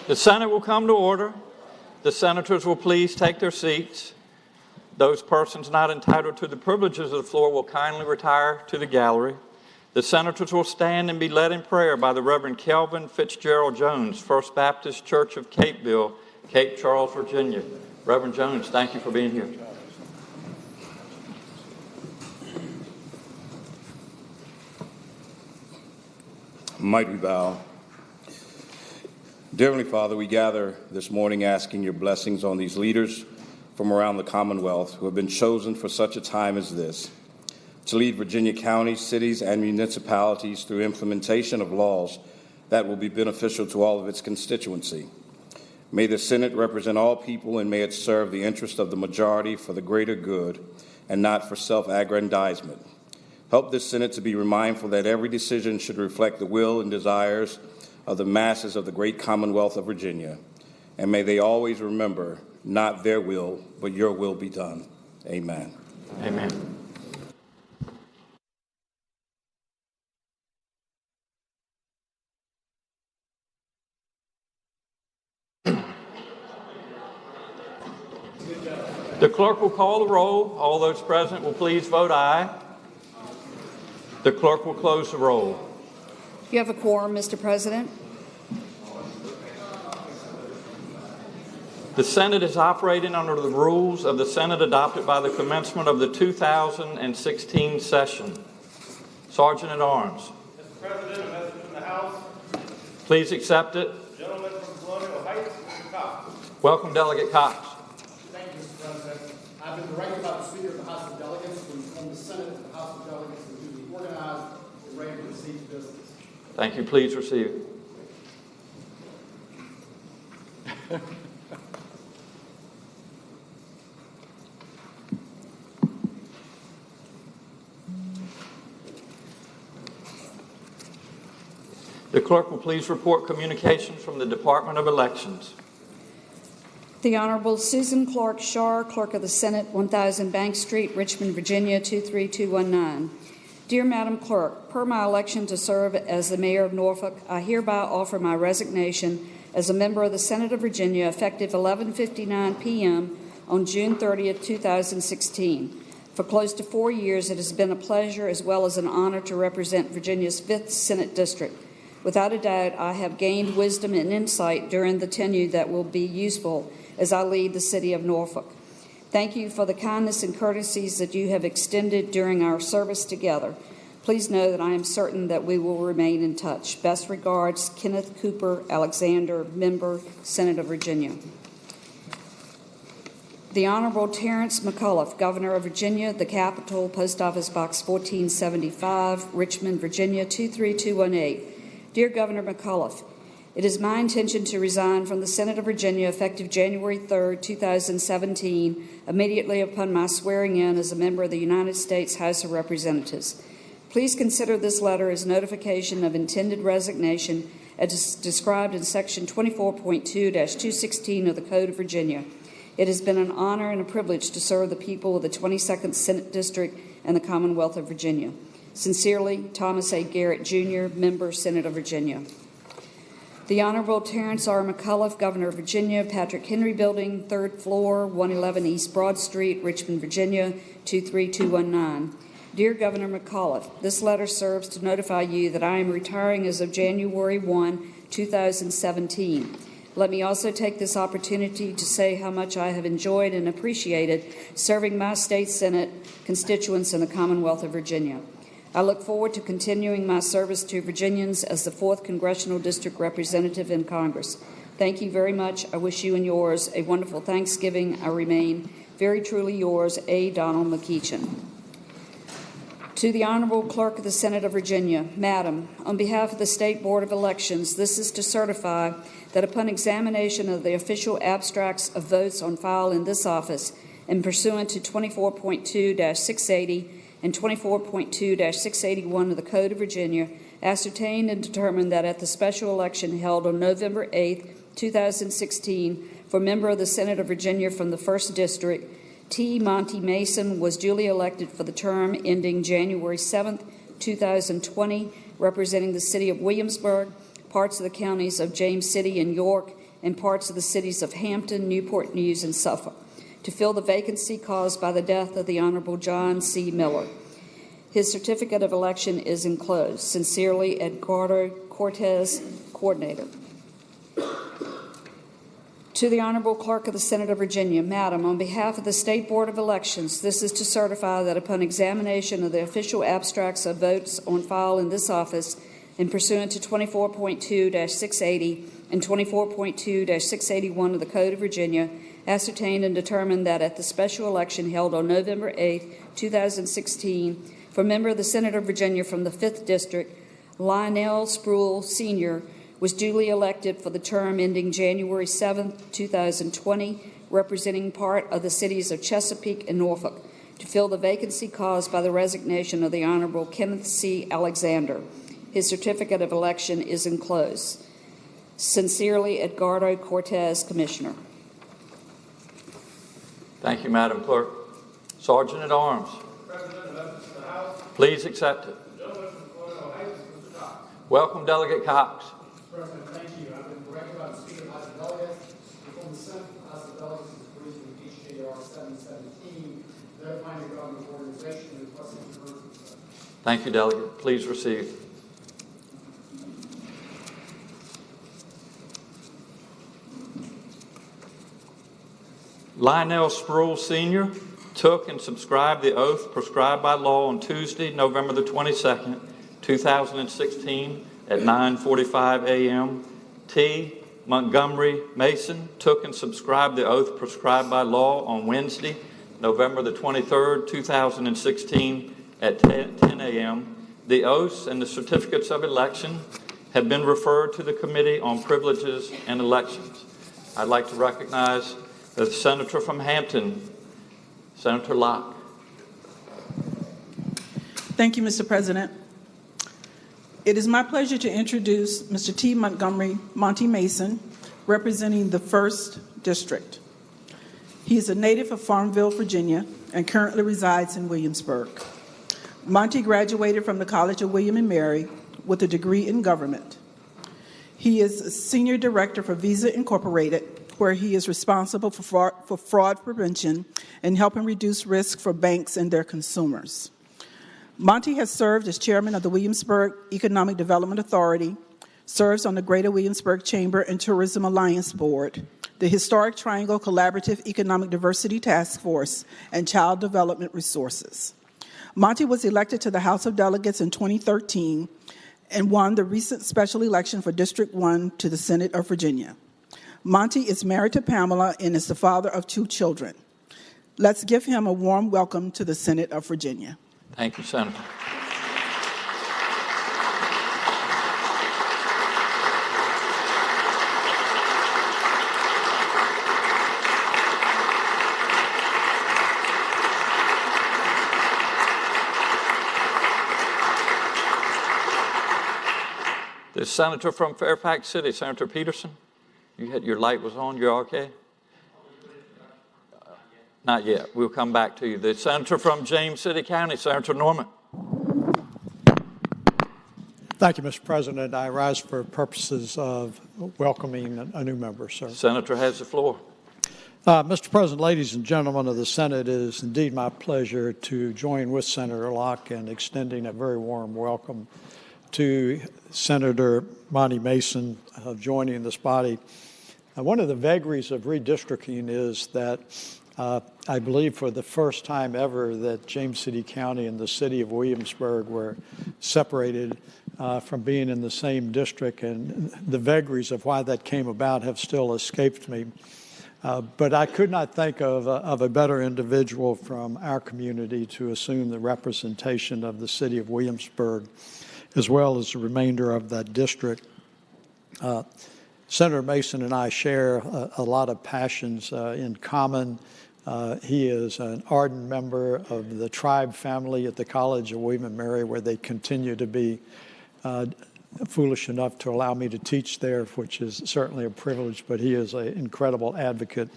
The Senate will come to order. The senators will please take their seats. Those persons not entitled to the privileges of the floor will kindly retire to the gallery. The senators will stand and be led in prayer by the Reverend Kelvin Fitzgerald Jones, First Baptist Church of Capeville, Cape Charles, Virginia. Reverend Jones, thank you for being here. Might we bow? Dear Heavenly Father, we gather this morning asking your blessings on these leaders from around the Commonwealth who have been chosen for such a time as this to lead Virginia counties, cities, and municipalities through implementation of laws that will be beneficial to all of its constituency. May the Senate represent all people, and may it serve the interest of the majority for the greater good and not for self-aggrandizement. Help this Senate to be mindful that every decision should reflect the will and desires of the masses of the great Commonwealth of Virginia. And may they always remember, not their will, but your will be done. Amen. Amen. The clerk will call the roll. All those present will please vote aye. The clerk will close the roll. You have a quorum, Mr. President. The Senate is operating under the rules of the Senate adopted by the commencement of the 2016 session. Sergeant at Arms. Mr. President, a message from the House. Please accept it. Gentleman from Colonial Heights, Mr. Cox. Welcome, Delegate Cox. Thank you, Mr. President. I've been directed by the Speaker of the House of Delegates to inform the Senate of the House of Delegates is duly organized and ready to receive business. Thank you. Please receive it. The clerk will please report communications from the Department of Elections. The Honorable Susan Clark Shar, Clerk of the Senate, 1000 Bank Street, Richmond, Virginia, 23219. Dear Madam Clerk, per my election to serve as the Mayor of Norfolk, I hereby offer my resignation as a member of the Senate of Virginia effective 11:59 p.m. on June 30th, 2016. For close to 4 years, it has been a pleasure as well as an honor to represent Virginia's 5th Senate District. Without a doubt, I have gained wisdom and insight during the tenure that will be useful as I lead the city of Norfolk. Thank you for the kindness and courtesies that you have extended during our service together. Please know that I am certain that we will remain in touch. Best regards, Kenneth Cooper Alexander, Member, Senate of Virginia. The Honorable Terrence McAuliffe, Governor of Virginia, the Capitol, Post Office Box 1475, Richmond, Virginia, 23218. Dear Governor McAuliffe, it is my intention to resign from the Senate of Virginia effective January 3, 2017, immediately upon my swearing in as a member of the United States House of Representatives. Please consider this letter as notification of intended resignation as described in Section 24.2-216 of the Code of Virginia. It has been an honor and a privilege to serve the people of the 22nd Senate District and the Commonwealth of Virginia. Sincerely, Thomas A. Garrett, Jr., Member, Senate of Virginia. The Honorable Terrence R. McAuliffe, Governor of Virginia, Patrick Henry Building, 3rd floor, 111 East Broad Street, Richmond, Virginia, 23219. Dear Governor McAuliffe, this letter serves to notify you that I am retiring as of January 1, 2017. Let me also take this opportunity to say how much I have enjoyed and appreciated serving my state Senate constituents in the Commonwealth of Virginia. I look forward to continuing my service to Virginians as the 4th Congressional District Representative in Congress. Thank you very much. I wish you and yours a wonderful Thanksgiving. I remain very truly yours, A. Donald McEachin. To the Honorable Clerk of the Senate of Virginia, Madam, on behalf of the State Board of Elections, this is to certify that upon examination of the official abstracts of votes on file in this office and pursuant to 24.2-680 and 24.2-681 of the Code of Virginia, ascertained and determined that at the special election held on November 8, 2016, for member of the Senate of Virginia from the 1st District, T. Monty Mason was duly elected for the term ending January 7, 2020, representing the city of Williamsburg, parts of the counties of James City and York, in parts of the cities of Hampton, Newport News, and Suffolk, to fill the vacancy caused by the death of the Honorable John C. Miller. His certificate of election is enclosed. Sincerely, Edgardo Cortez, Coordinator. To the Honorable Clerk of the Senate of Virginia, Madam, on behalf of the State Board of Elections, this is to certify that upon examination of the official abstracts of votes on file in this office and pursuant to 24.2-680 and 24.2-681 of the Code of Virginia, ascertained and determined that at the special election held on November 8, 2016, for member of the Senate of Virginia from the 5th District, Lionel Spruill, Sr., was duly elected for the term ending January 7, 2020, representing part of the cities of Chesapeake and Norfolk, to fill the vacancy caused by the resignation of the Honorable Kenneth C. Alexander. His certificate of election is enclosed. Sincerely, Edgardo Cortez, Commissioner. Thank you, Madam Clerk. Sergeant at Arms, please accept it. Welcome, Delegate Cox. Mr. President, thank you. I've been directed by the Speaker of the House of Delegates, before the Senate House of Delegates is briefed in HJR 717, verifying the government organization and requesting conversion. Thank you, Delegate. Please receive. Lionel Spruill, Sr. took and subscribed the oath prescribed by law on Tuesday, November the 22nd, 2016 at 9:45 a.m. T. Montgomery Mason took and subscribed the oath prescribed by law on Wednesday, November the 23rd, 2016 at 10 a.m. The oaths and the certificates of election have been referred to the Committee on Privileges and Elections. I'd like to recognize the Senator from Hampton, Senator Locke. Thank you, Mr. President. It is my pleasure to introduce Mr. T. Montgomery Monty Mason, representing the 1st District. He is a native of Farmville, Virginia, and currently resides in Williamsburg. Monty graduated from the College of William and Mary with a degree in government. He is a Senior Director for Visa Incorporated, where he is responsible for fraud prevention and helping reduce risk for banks and their consumers. Monty has served as chairman of the Williamsburg Economic Development Authority, serves on the Greater Williamsburg Chamber and Tourism Alliance Board, the Historic Triangle Collaborative Economic Diversity Task Force, and Child Development Resources. Monty was elected to the House of Delegates in 2013 and won the recent special election for District 1 to the Senate of Virginia. Monty is married to Pamela and is the father of 2 children. Let's give him a warm welcome to the Senate of Virginia. Thank you, Senator. The Senator from Fairfax City, Senator Peterson. Your light was on. You're okay? Not yet. We'll come back to you. The Senator from James City County, Senator Norman. Thank you, Mr. President. I rise for purposes of welcoming a new member, sir. Senator has the floor. Mr. President, ladies and gentlemen of the Senate, it is indeed my pleasure to join with Senator Locke in extending a very warm welcome to Senator Monty Mason joining this body. One of the vagaries of redistricting is that I believe for the first time ever that James City County and the city of Williamsburg were separated from being in the same district, and the vagaries of why that came about have still escaped me. But I could not think of a better individual from our community to assume the representation of the city of Williamsburg, as well as the remainder of that district. Senator Mason and I share a lot of passions in common. He is an ardent member of the tribe family at the College of William and Mary, where they continue to be foolish enough to allow me to teach there, which is certainly a privilege, but he is an incredible advocate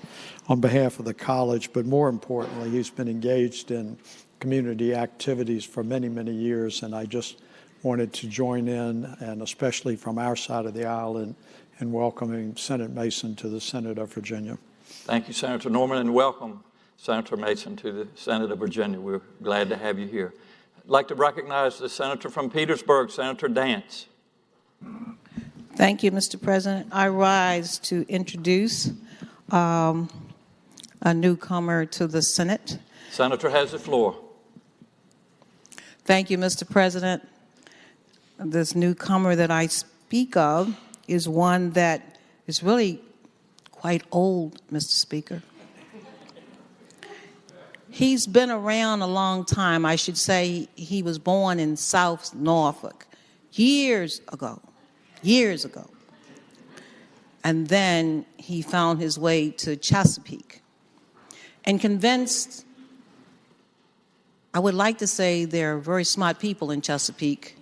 on behalf of the college. But more importantly, he's been engaged in community activities for many, many years, and I just wanted to join in, and especially from our side of the aisle, in welcoming Senator Mason to the Senate of Virginia. Thank you, Senator Norman, and welcome, Senator Mason, to the Senate of Virginia. We're glad to have you here. I'd like to recognize the senator from Petersburg, Senator Dance. Thank you, Mr. President. I rise to introduce a newcomer to the Senate. Senator has the floor. Thank you, Mr. President. This newcomer that I speak of is one that is really quite old, Mr. Speaker. He's been around a long time. I should say he was born in South Norfolk years ago. And then he found his way to Chesapeake and convinced, I would like to say there are very smart people in Chesapeake,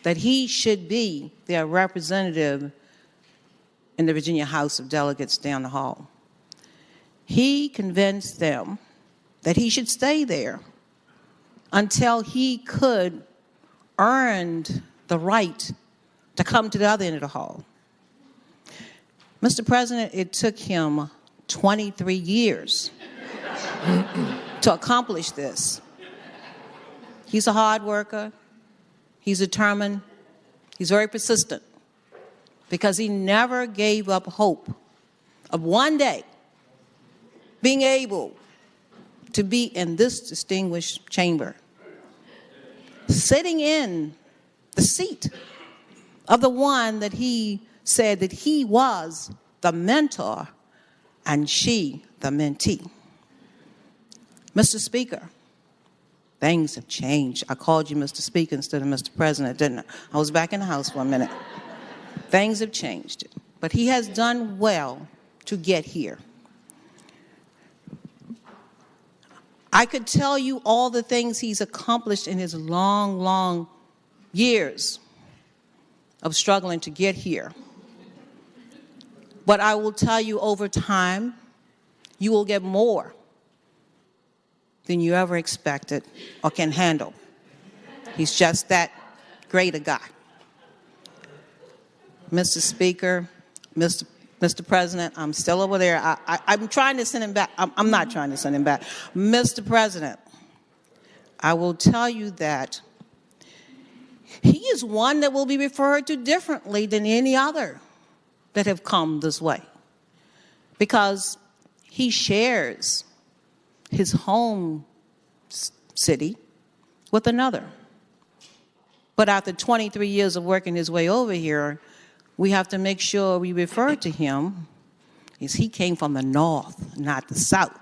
that he should be their representative in the Virginia House of Delegates down the hall. He convinced them that he should stay there until he could earn the right to come to the other end of the hall. Mr. President, it took him 23 years to accomplish this. He's a hard worker. He's determined. He's very persistent because he never gave up hope of one day being able to be in this distinguished chamber, sitting in the seat of the one that he said that he was the mentor and she the mentee. Mr. Speaker, things have changed. I called you Mr. Speaker instead of Mr. President, didn't I? I was back in the House for a minute. Things have changed. But he has done well to get here. I could tell you all the things he's accomplished in his long, long years of struggling to get here. But I will tell you over time, you will get more than you ever expected or can handle. He's just that great a guy. Mr. Speaker, Mr. President, I'm still over there. I'm trying to send him back. I'm not trying to send him back. Mr. President, I will tell you that he is one that will be referred to differently than any other that have come this way, because he shares his home city with another. But after 23 years of working his way over here, we have to make sure we refer to him as he came from the north, not the south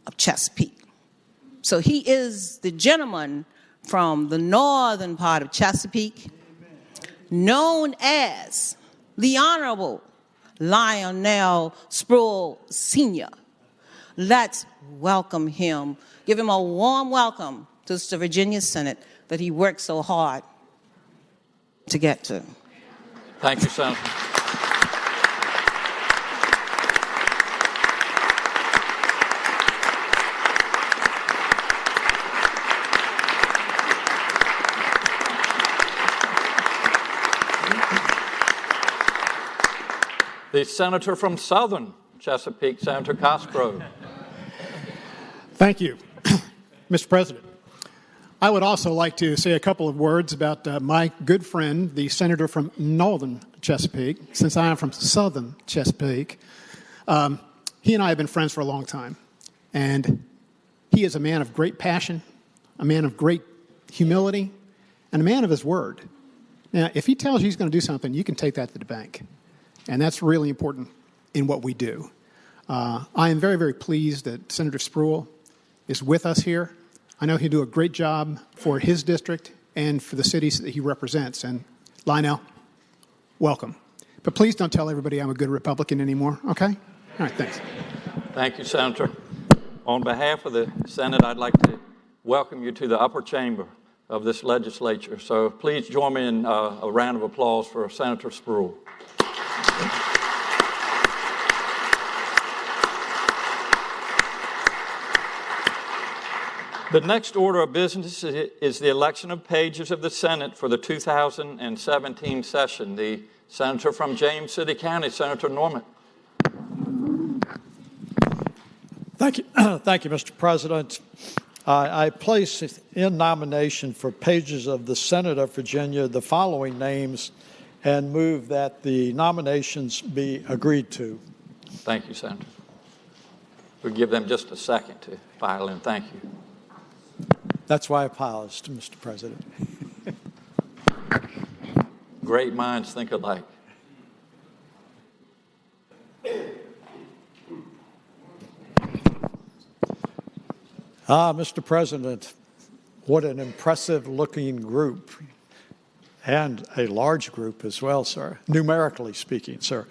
of Chesapeake. So he is the gentleman from the northern part of Chesapeake, known as the Honorable Lionel Spruill Sr. Let's welcome him. Give him a warm welcome to the Virginia Senate that he worked so hard to get to. Thank you, Senator. The senator from Southern Chesapeake, Senator Cosgrove. Thank you, Mr. President. I would also like to say a couple of words about my good friend, the senator from Northern Chesapeake, since I am from Southern Chesapeake. He and I have been friends for a long time, and he is a man of great passion, a man of great humility, and a man of his word. Now, if he tells you he's going to do something, you can take that to the bank, and that's really important in what we do. I am very, very pleased that Senator Spruill is with us here. I know he'll do a great job for his district and for the cities that he represents. And Lionel, welcome. But please don't tell everybody I'm a good Republican anymore, okay? All right, thanks. Thank you, Senator. On behalf of the Senate, I'd like to welcome you to the upper chamber of this legislature. So please join me in a round of applause for Senator Spruill. The next order of business is the election of pages of the Senate for the 2017 session. The senator from James City County, Senator Norman. Thank you, Mr. President. I place in nomination for pages of the Senate of Virginia the following names and move that the nominations be agreed to. Thank you, Senator. We'll give them just a second to file in. Thank you. That's why I paused, Mr. President. Great minds think alike. Mr. President, what an impressive-looking group, and a large group as well, sir, numerically speaking, sir.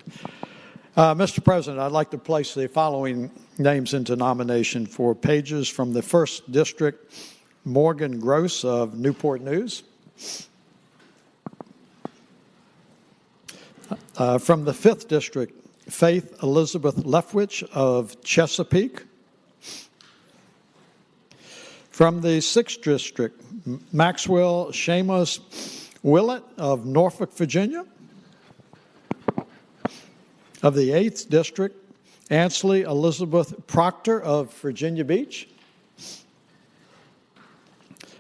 Mr. President, I'd like to place the following names into nomination for pages from the 1st District, Morgan Gross of Newport News. From the 5th District, Faith Elizabeth Leftwich of Chesapeake. From the 6th District, Maxwell Seamus Willett of Norfolk, Virginia. Of the 8th District, Ansley Elizabeth Proctor of Virginia Beach.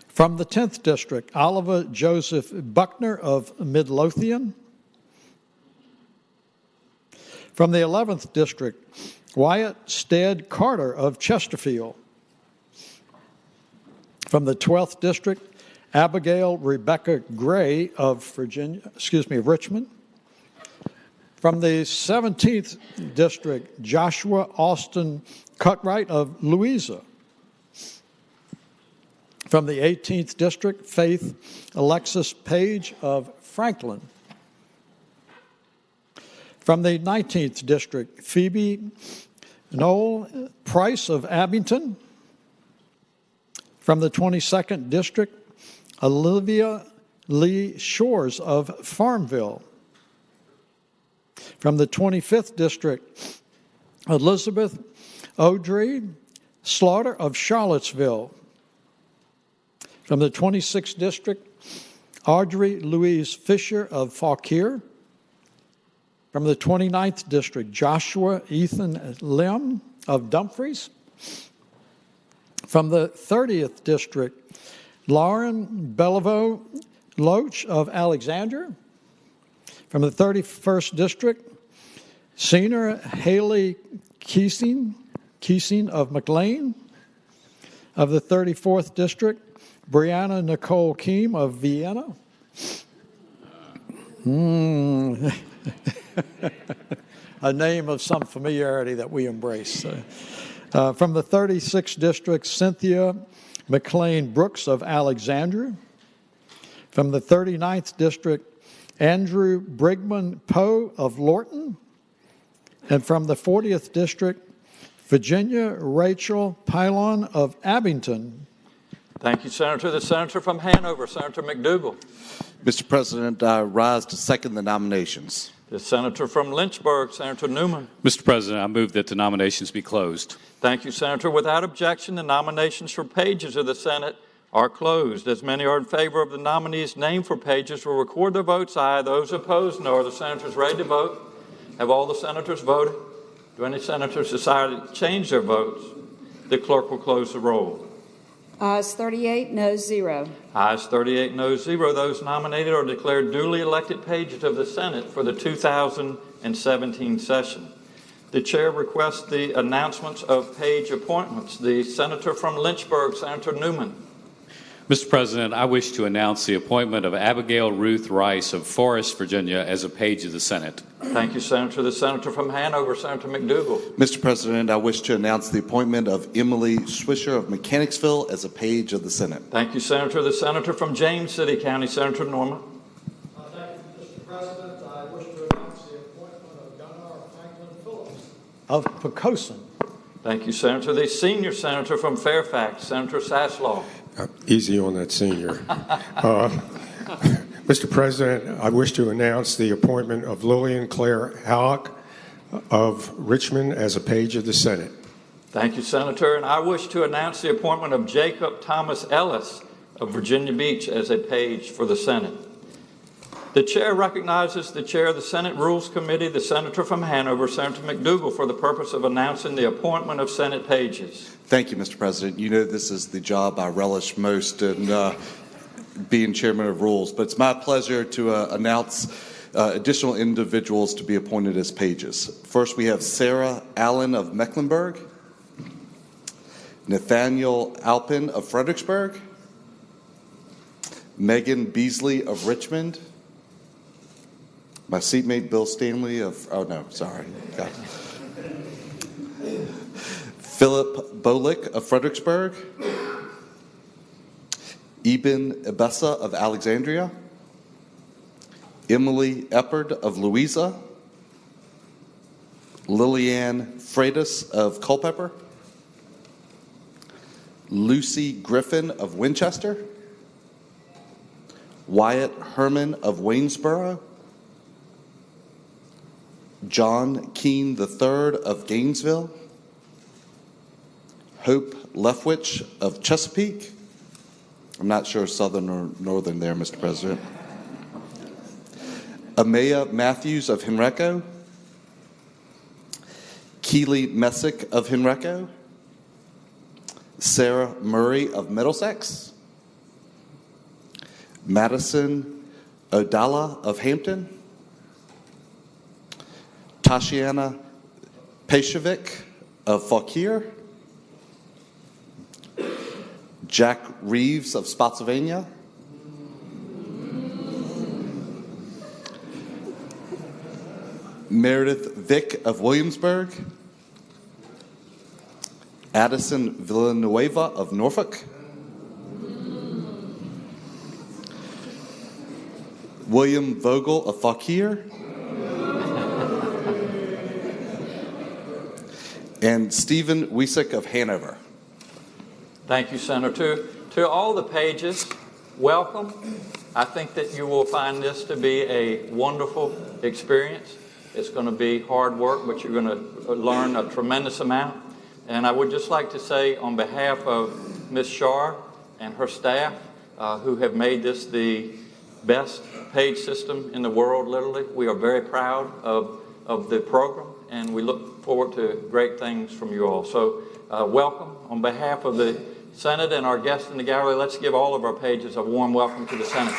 From the 10th District, Oliver Joseph Buckner of Midlothian. From the 11th District, Wyatt Stead Carter of Chesterfield. From the 12th District, Abigail Rebecca Gray of Richmond. From the 17th District, Joshua Austin Cutright of Louisa. From the 18th District, Faith Alexis Page of Franklin. From the 19th District, Phoebe Noel Price of Abington. From the 22nd District, Olivia Lee Shores of Farmville. From the 25th District, Elizabeth Audrey Slaughter of Charlottesville. From the 26th District, Audrey Louise Fisher of Fauquier. From the 29th District, Joshua Ethan Lim of Dumfries. From the 30th District, Lauren Beliveau Loach of Alexandria. From the 31st District, Senior Haley Keesing of McLean. Of the 34th District, Brianna Nicole Keem of Vienna. A name of some familiarity that we embrace. From the 36th District, Cynthia McLean Brooks of Alexandria. From the 39th District, Andrew Brigman Poe of Lorton. And from the 40th District, Virginia Rachel Pylon of Abington. Thank you, Senator. The senator from Hanover, Senator McDougal. Mr. President, I rise to second the nominations. The senator from Lynchburg, Senator Newman. Mr. President, I move that the nominations be closed. Thank you, Senator. Without objection, the nominations for pages of the Senate are closed. As many are in favor of the nominees named for pages will record their votes aye. Those opposed, no. Are the senators ready to vote? Have all the senators voted? Do any senators decide to change their votes? The clerk will close the roll. Ayes 38, noes 0. Ayes 38, noes 0. Those nominated are declared duly elected pages of the Senate for the 2017 session. The chair requests the announcements of page appointments. The senator from Lynchburg, Senator Newman. Mr. President, I wish to announce the appointment of Abigail Ruth Rice of Forest, Virginia, as a page of the Senate. Thank you, Senator. The senator from Hanover, Senator McDougal. Mr. President, I wish to announce the appointment of Emily Swisher of Mechanicsville as a page of the Senate. Thank you, Senator. The senator from James City County, Senator Norman. Thank you, Mr. President. I wish to announce the appointment of Gunnar Franklin Phillips of Poquoson. Thank you, Senator. The senior senator from Fairfax, Senator Saslaw. Easy on that senior. Mr. President, I wish to announce the appointment of Lillian Claire Halleck of Richmond as a page of the Senate. Thank you, Senator. And I wish to announce the appointment of Jacob Thomas Ellis of Virginia Beach as a page for the Senate. The chair recognizes the chair of the Senate Rules Committee, the senator from Hanover, Senator McDougal, for the purpose of announcing the appointment of Senate pages. Thank you, Mr. President. You know this is the job I relish most in being chairman of rules, but it's my pleasure to announce additional individuals to be appointed as pages. First, we have Sarah Allen of Mecklenburg, Nathaniel Alpin of Fredericksburg, Megan Beasley of Richmond, my seatmate Bill Stanley of, oh no, sorry. God. Philip Bolick of Fredericksburg, Eben Ebessa of Alexandria, Emily Eppard of Louisa, Lillianne Freitas of Culpeper, Lucy Griffin of Winchester, Wyatt Herman of Waynesboro, John Keene III of Gainesville, Hope Leftwich of Chesapeake. I'm not sure southern or northern there, Mr. President. Amaya Matthews of Henrico, Keely Messick of Henrico, Sarah Murray of Middlesex, Madison Odala of Hampton, Tashiana Peshevic of Fauquier, Jack Reeves of Spotsylvania, Meredith Vick of Williamsburg, Addison Villanueva of Norfolk, William Vogel of Fauquier, and Stephen Wiesick of Hanover. Thank you, Senator. To all the pages, welcome. I think that you will find this to be a wonderful experience. It's going to be hard work, but you're going to learn a tremendous amount. And I would just like to say on behalf of Ms. Shar and her staff, who have made this the best page system in the world, literally, we are very proud of the program, and we look forward to great things from you all. So welcome. On behalf of the Senate and our guests in the gallery, let's give all of our pages a warm welcome to the Senate.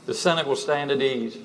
The Senate will stand at ease.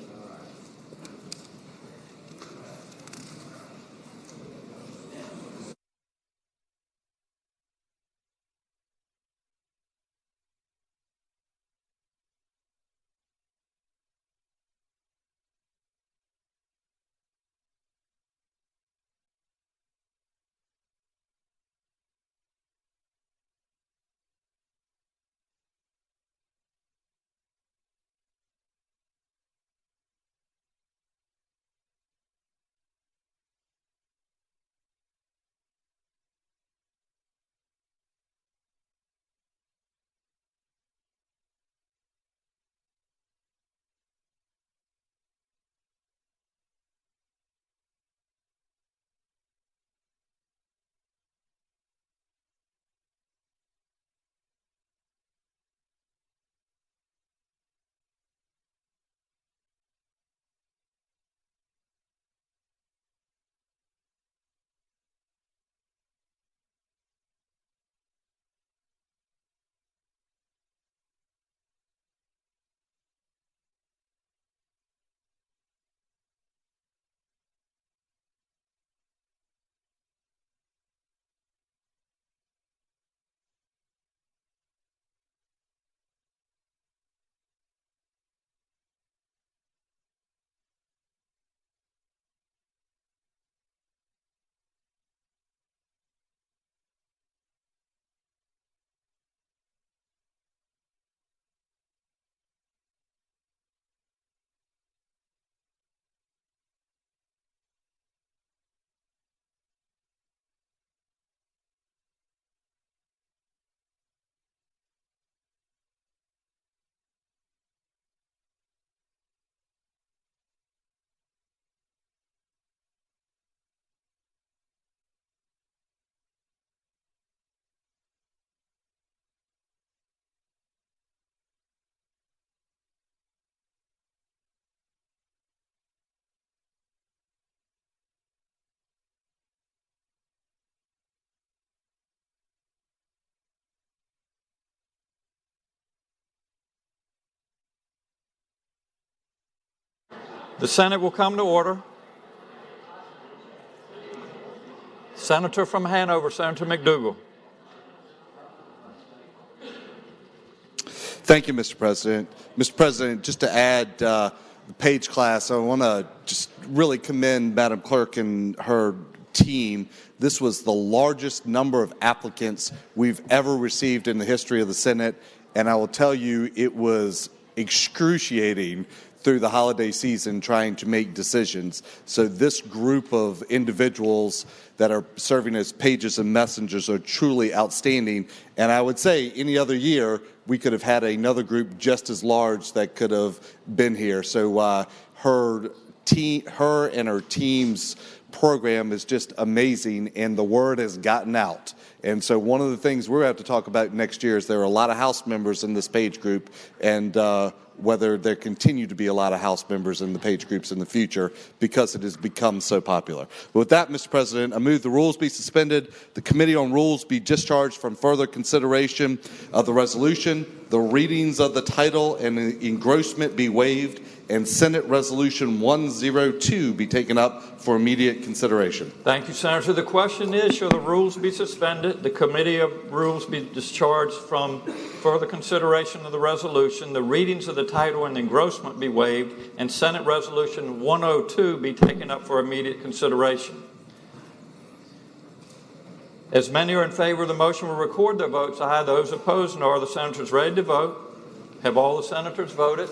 The Senate will come to order. Senator from Hanover, Senator McDougal. Thank you, Mr. President. Mr. President, just to add the page class, I want to just really commend Madam Clerk and her team. This was the largest number of applicants we've ever received in the history of the Senate, and I will tell you it was excruciating through the holiday season trying to make decisions. So this group of individuals that are serving as pages and messengers are truly outstanding. And I would say any other year we could have had another group just as large that could have been here. So her and her team's program is just amazing, and the word has gotten out. And so one of the things we're going to have to talk about next year is there are a lot of House members in this page group, and whether there continue to be a lot of House members in the page groups in the future because it has become so popular. But with that, Mr. President, I move the rules be suspended, the Committee on Rules be discharged from further consideration of the resolution, the readings of the title and engrossment be waived, and Senate Resolution 102 be taken up for immediate consideration. Thank you, Senator. The question is, shall the rules be suspended, the Committee of Rules be discharged from further consideration of the resolution, the readings of the title and engrossment be waived, and Senate Resolution 102 be taken up for immediate consideration? As many are in favor of the motion will record their votes aye. Those opposed, no. Are the senators ready to vote? Have all the senators voted?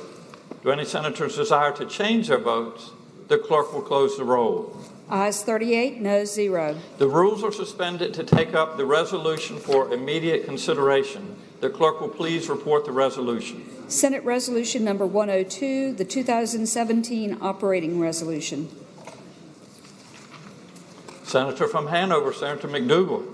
Do any senators desire to change their votes? The clerk will close the roll. Ayes 38, noes 0. The rules are suspended to take up the resolution for immediate consideration. The clerk will please report the resolution. Senate Resolution number 102, the 2017 operating resolution. Senator from Hanover, Senator McDougal.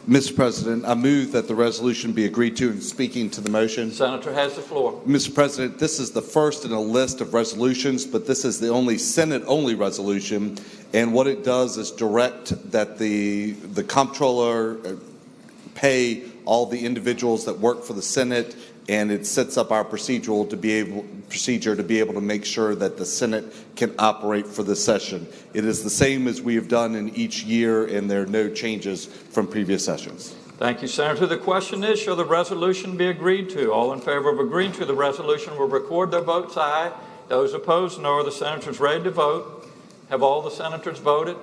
Mr. President, I move that the resolution be agreed to. And speaking to the motion, Senator has the floor. Mr. President, this is the first in a list of resolutions, but this is the only Senate-only resolution. And what it does is direct that the comptroller pay all the individuals that work for the Senate, and it sets up our procedure to be able to make sure that the Senate can operate for this session. It is the same as we have done in each year, and there are no changes from previous sessions. Thank you, Senator. The question is, shall the resolution be agreed to? All in favor of agreeing to the resolution will record their votes aye. Those opposed, no. Are the senators ready to vote? Have all the senators voted?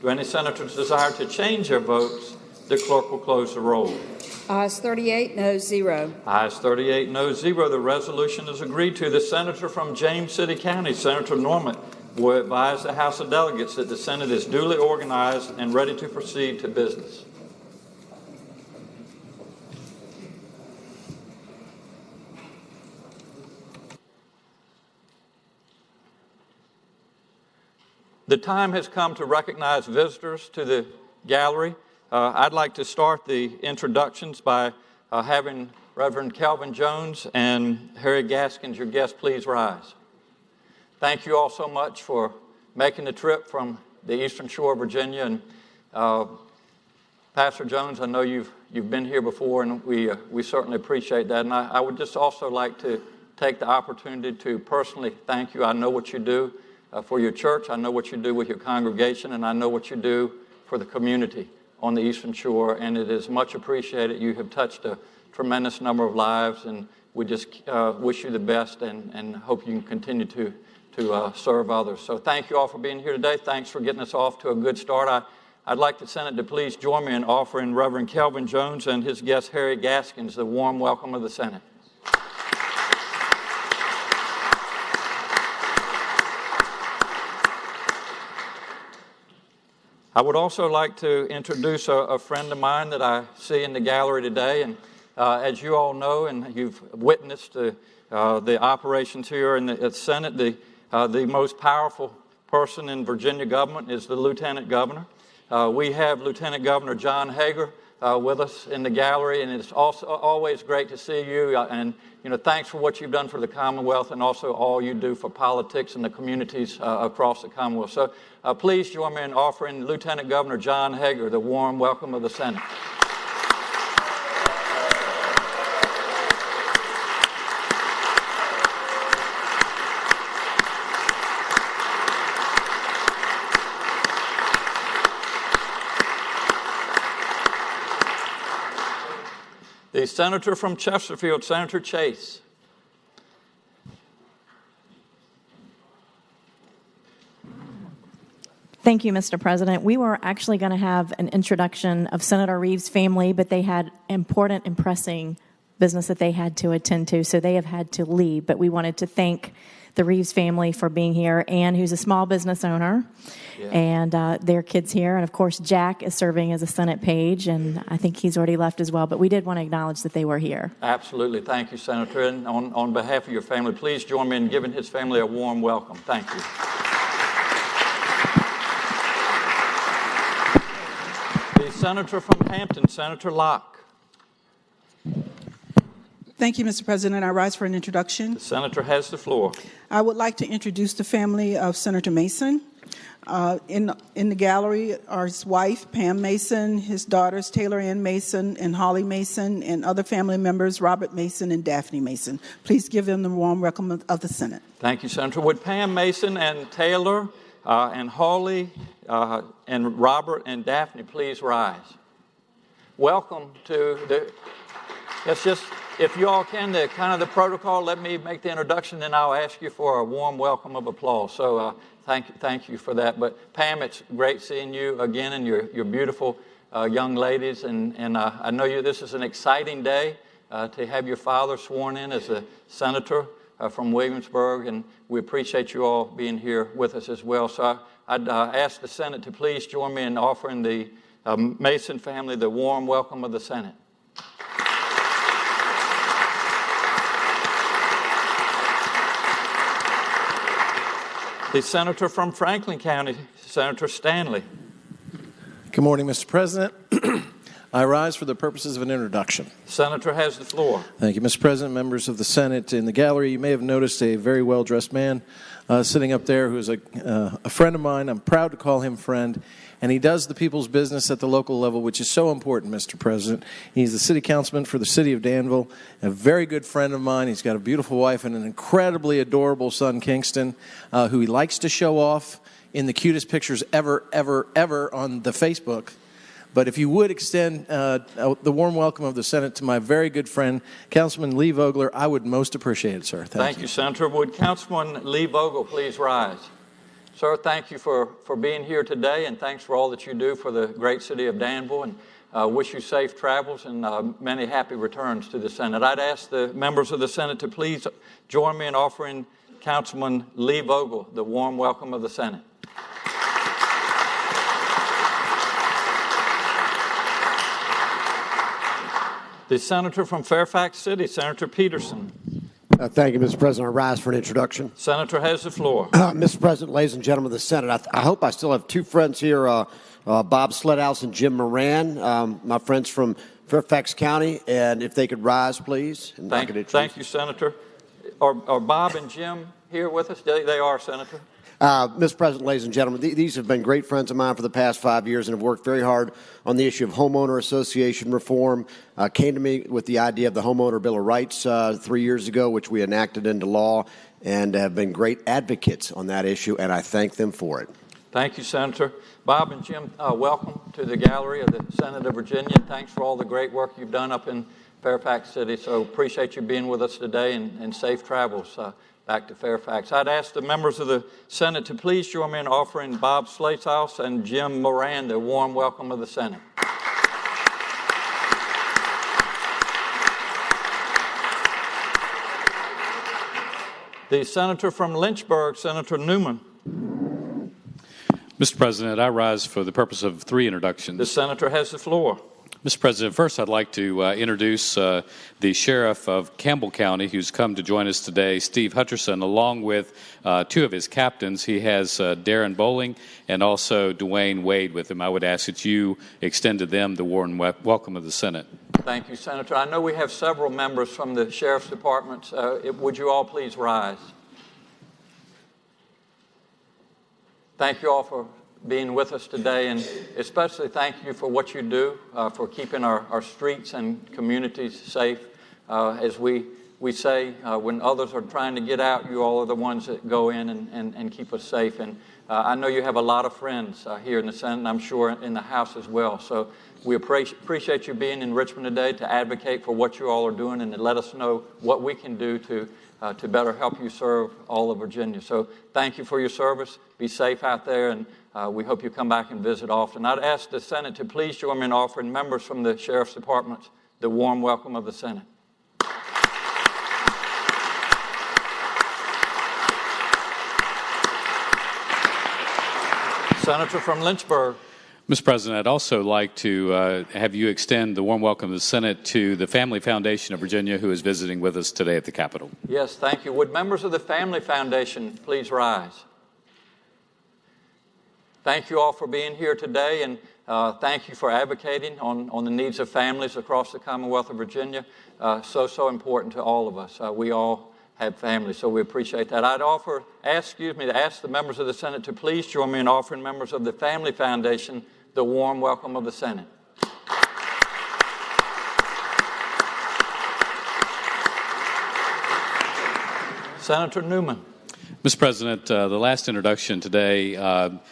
Do any senators desire to change their votes? The clerk will close the roll. Ayes 38, noes 0. Ayes 38, noes 0. The resolution is agreed to. The senator from James City County, Senator Norman, will advise the House of Delegates that the Senate is duly organized and ready to proceed to business. The time has come to recognize visitors to the gallery. I'd like to start the introductions by having Reverend Calvin Jones and Harry Gaskins, your guests, please rise. Thank you all so much for making the trip from the Eastern Shore of Virginia. And Pastor Jones, I know you've been here before, and we certainly appreciate that. And I would just also like to take the opportunity to personally thank you. I know what you do for your church. I know what you do with your congregation, and I know what you do for the community on the Eastern Shore, and it is much appreciated. You have touched a tremendous number of lives, and we just wish you the best and hope you can continue to serve others. So thank you all for being here today. Thanks for getting us off to a good start. I'd like the Senate to please join me in offering Reverend Calvin Jones and his guest Harry Gaskins the warm welcome of the Senate. I would also like to introduce a friend of mine that I see in the gallery today. And as you all know, and you've witnessed the operations here in the Senate, the most powerful person in Virginia government is the Lieutenant Governor. We have Lieutenant Governor John Hager with us in the gallery, and it's also always great to see you. And thanks for what you've done for the Commonwealth, and also all you do for politics and the communities across the Commonwealth. So please join me in offering Lieutenant Governor John Hager the warm welcome of the Senate. The senator from Chesterfield, Senator Chase. Thank you, Mr. President. We were actually going to have an introduction of Senator Reeves' family, but they had important and pressing business that they had to attend to, so they have had to leave. But we wanted to thank the Reeves family for being here. Ann, who's a small business owner, and their kids here. And, of course, Jack is serving as a Senate page, and I think he's already left as well. But we did want to acknowledge that they were here. Absolutely. Thank you, Senator. And on behalf of your family, please join me in giving his family a warm welcome. Thank you. The senator from Hampton, Senator Locke. Thank you, Mr. President. I rise for an introduction. The senator has the floor. I would like to introduce the family of Senator Mason. In the gallery are his wife, Pam Mason, his daughters, Taylor Ann Mason and Holly Mason, and other family members, Robert Mason and Daphne Mason. Please give them the warm welcome of the Senate. Thank you, Senator. Would Pam Mason and Taylor and Holly and Robert and Daphne please rise? Welcome to the... It's just... If you all can, the protocol, let me make the introduction, then I'll ask you for a warm welcome of applause. So thank you for that. But Pam, it's great seeing you again and your beautiful young ladies. And I know this is an exciting day to have your father sworn in as a senator from Williamsburg. And we appreciate you all being here with us as well. So I'd ask the Senate to please join me in offering the Mason family the warm welcome of the Senate. The senator from Franklin County, Senator Stanley. Good morning, Mr. President. I rise for the purposes of an introduction. The senator has the floor. Thank you, Mr. President, members of the Senate. In the gallery, you may have noticed a very well-dressed man sitting up there who is a friend of mine. I'm proud to call him friend. And he does the people's business at the local level, which is so important, Mr. President. He's the city councilman for the city of Danville, a very good friend of mine. He's got a beautiful wife and an incredibly adorable son, Kingston, who he likes to show off in the cutest pictures ever on the Facebook. But if you would extend the warm welcome of the Senate to my very good friend, Councilman Lee Vogler, I would most appreciate it, sir. Thank you, Senator. Would Councilman Lee Vogel please rise? Sir, thank you for being here today, and thanks for all that you do for the great city of Danville, and wish you safe travels and many happy returns to the Senate. I'd ask the members of the Senate to please join me in offering Councilman Lee Vogel the warm welcome of the Senate. The senator from Fairfax City, Senator Peterson. Thank you, Mr. President. I rise for an introduction. Senator has the floor. Mr. President, ladies and gentlemen of the Senate, I hope I still have two friends here, Bob Sledhouse and Jim Moran, my friends from Fairfax County, and if they could rise, please. And thank you, Senator. Are Bob and Jim here with us? They are, Senator. Mr. President, ladies and gentlemen, these have been great friends of mine for the past 5 years and have worked very hard on the issue of homeowner association reform. Came to me with the idea of the Homeowner Bill of Rights 3 years ago, which we enacted into law, and have been great advocates on that issue, and I thank them for it. Thank you, Senator. Bob and Jim, welcome to the gallery of the Senate of Virginia. Thanks for all the great work you've done up in Fairfax City. So appreciate you being with us today, and safe travels back to Fairfax. I'd ask the members of the Senate to please join me in offering Bob Sledhouse and Jim Moran the warm welcome of the Senate. The senator from Lynchburg, Senator Newman. Mr. President, I rise for the purpose of three introductions. The senator has the floor. Mr. President, first I'd like to introduce the sheriff of Campbell County who's come to join us today, Steve Hutcherson, along with two of his captains. He has Darren Bowling and also Dwayne Wade with him. I would ask that you extend to them the warm welcome of the Senate. Thank you, Senator. I know we have several members from the Sheriff's Department. Would you all please rise? Thank you all for being with us today, and especially thank you for what you do for keeping our streets and communities safe. As we say, when others are trying to get out, you all are the ones that go in and keep us safe. And I know you have a lot of friends here in the Senate, and I'm sure in the House as well. So we appreciate you being in Richmond today to advocate for what you all are doing and to let us know what we can do to better help you serve all of Virginia. So thank you for your service. Be safe out there, and we hope you come back and visit often. I'd ask the Senate to please join me in offering members from the Sheriff's Department the warm welcome of the Senate. Senator from Lynchburg. Mr. President, I'd also like to have you extend the warm welcome of the Senate to the Family Foundation of Virginia, who is visiting with us today at the Capitol. Yes, thank you. Would members of the Family Foundation please rise? Thank you all for being here today, and thank you for advocating on the needs of families across the Commonwealth of Virginia. So important to all of us. We all have families, so we appreciate that. I'd ask the members of the Senate to please join me in offering members of the Family Foundation the warm welcome of the Senate. Senator Newman. Mr. President, the last introduction today,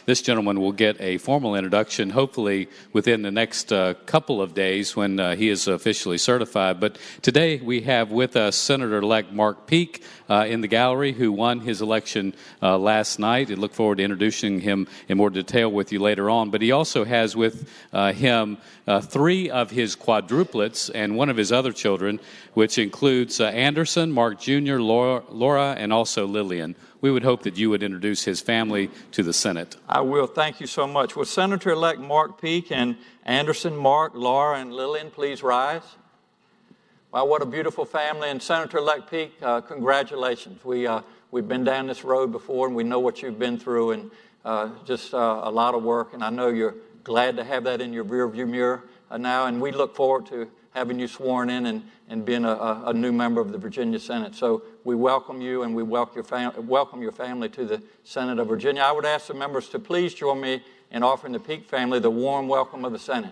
this gentleman will get a formal introduction hopefully within the next couple of days when he is officially certified. But today we have with us Senator-elect Mark Peake in the gallery, who won his election last night. I look forward to introducing him in more detail with you later on. But he also has with him three of his quadruplets and one of his other children, which includes Anderson, Mark Jr., Laura, and also Lillian. We would hope that you would introduce his family to the Senate. I will. Thank you so much. Will Senator-elect Mark Peake and Anderson, Mark, Laura, and Lillian please rise? Wow, what a beautiful family. And Senator-elect Peake, congratulations. We've been down this road before, and we know what you've been through, and just a lot of work. And I know you're glad to have that in your rearview mirror now, and we look forward to having you sworn in and being a new member of the Virginia Senate. So we welcome you, and we welcome your family to the Senate of Virginia. I would ask the members to please join me in offering the Peake family the warm welcome of the Senate.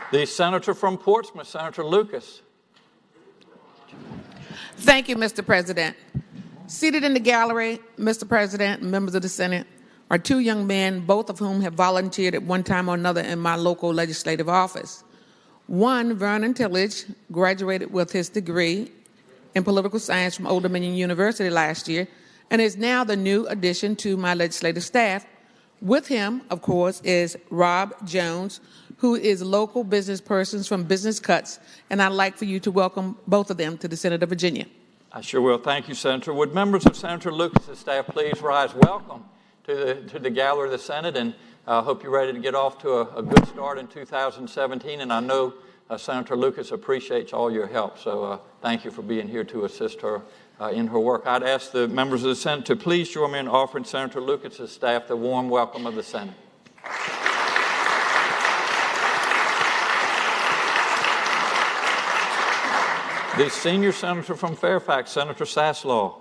The Senator from Portsmouth, Senator Lucas. Thank you, Mr. President. Seated in the gallery, Mr. President, and members of the Senate, are two young men, both of whom have volunteered at one time or another in my local legislative office. One, Vernon Tillage, graduated with his degree in political science from Old Dominion University last year, and is now the new addition to my legislative staff. With him, of course, is Rob Jones, who is local business persons from Business Cuts, and I'd like for you to welcome both of them to the Senate of Virginia. I sure will. Thank you, Senator. Would members of Senator Lucas's staff please rise? Welcome to the gallery of the Senate, and I hope you're ready to get off to a good start in 2017, and I know Senator Lucas appreciates all your help, so thank you for being here to assist her in her work. I'd ask the members of the Senate to please join me in offering Senator Lucas's staff the warm welcome of the Senate. The senior senator from Fairfax, Senator Saslaw.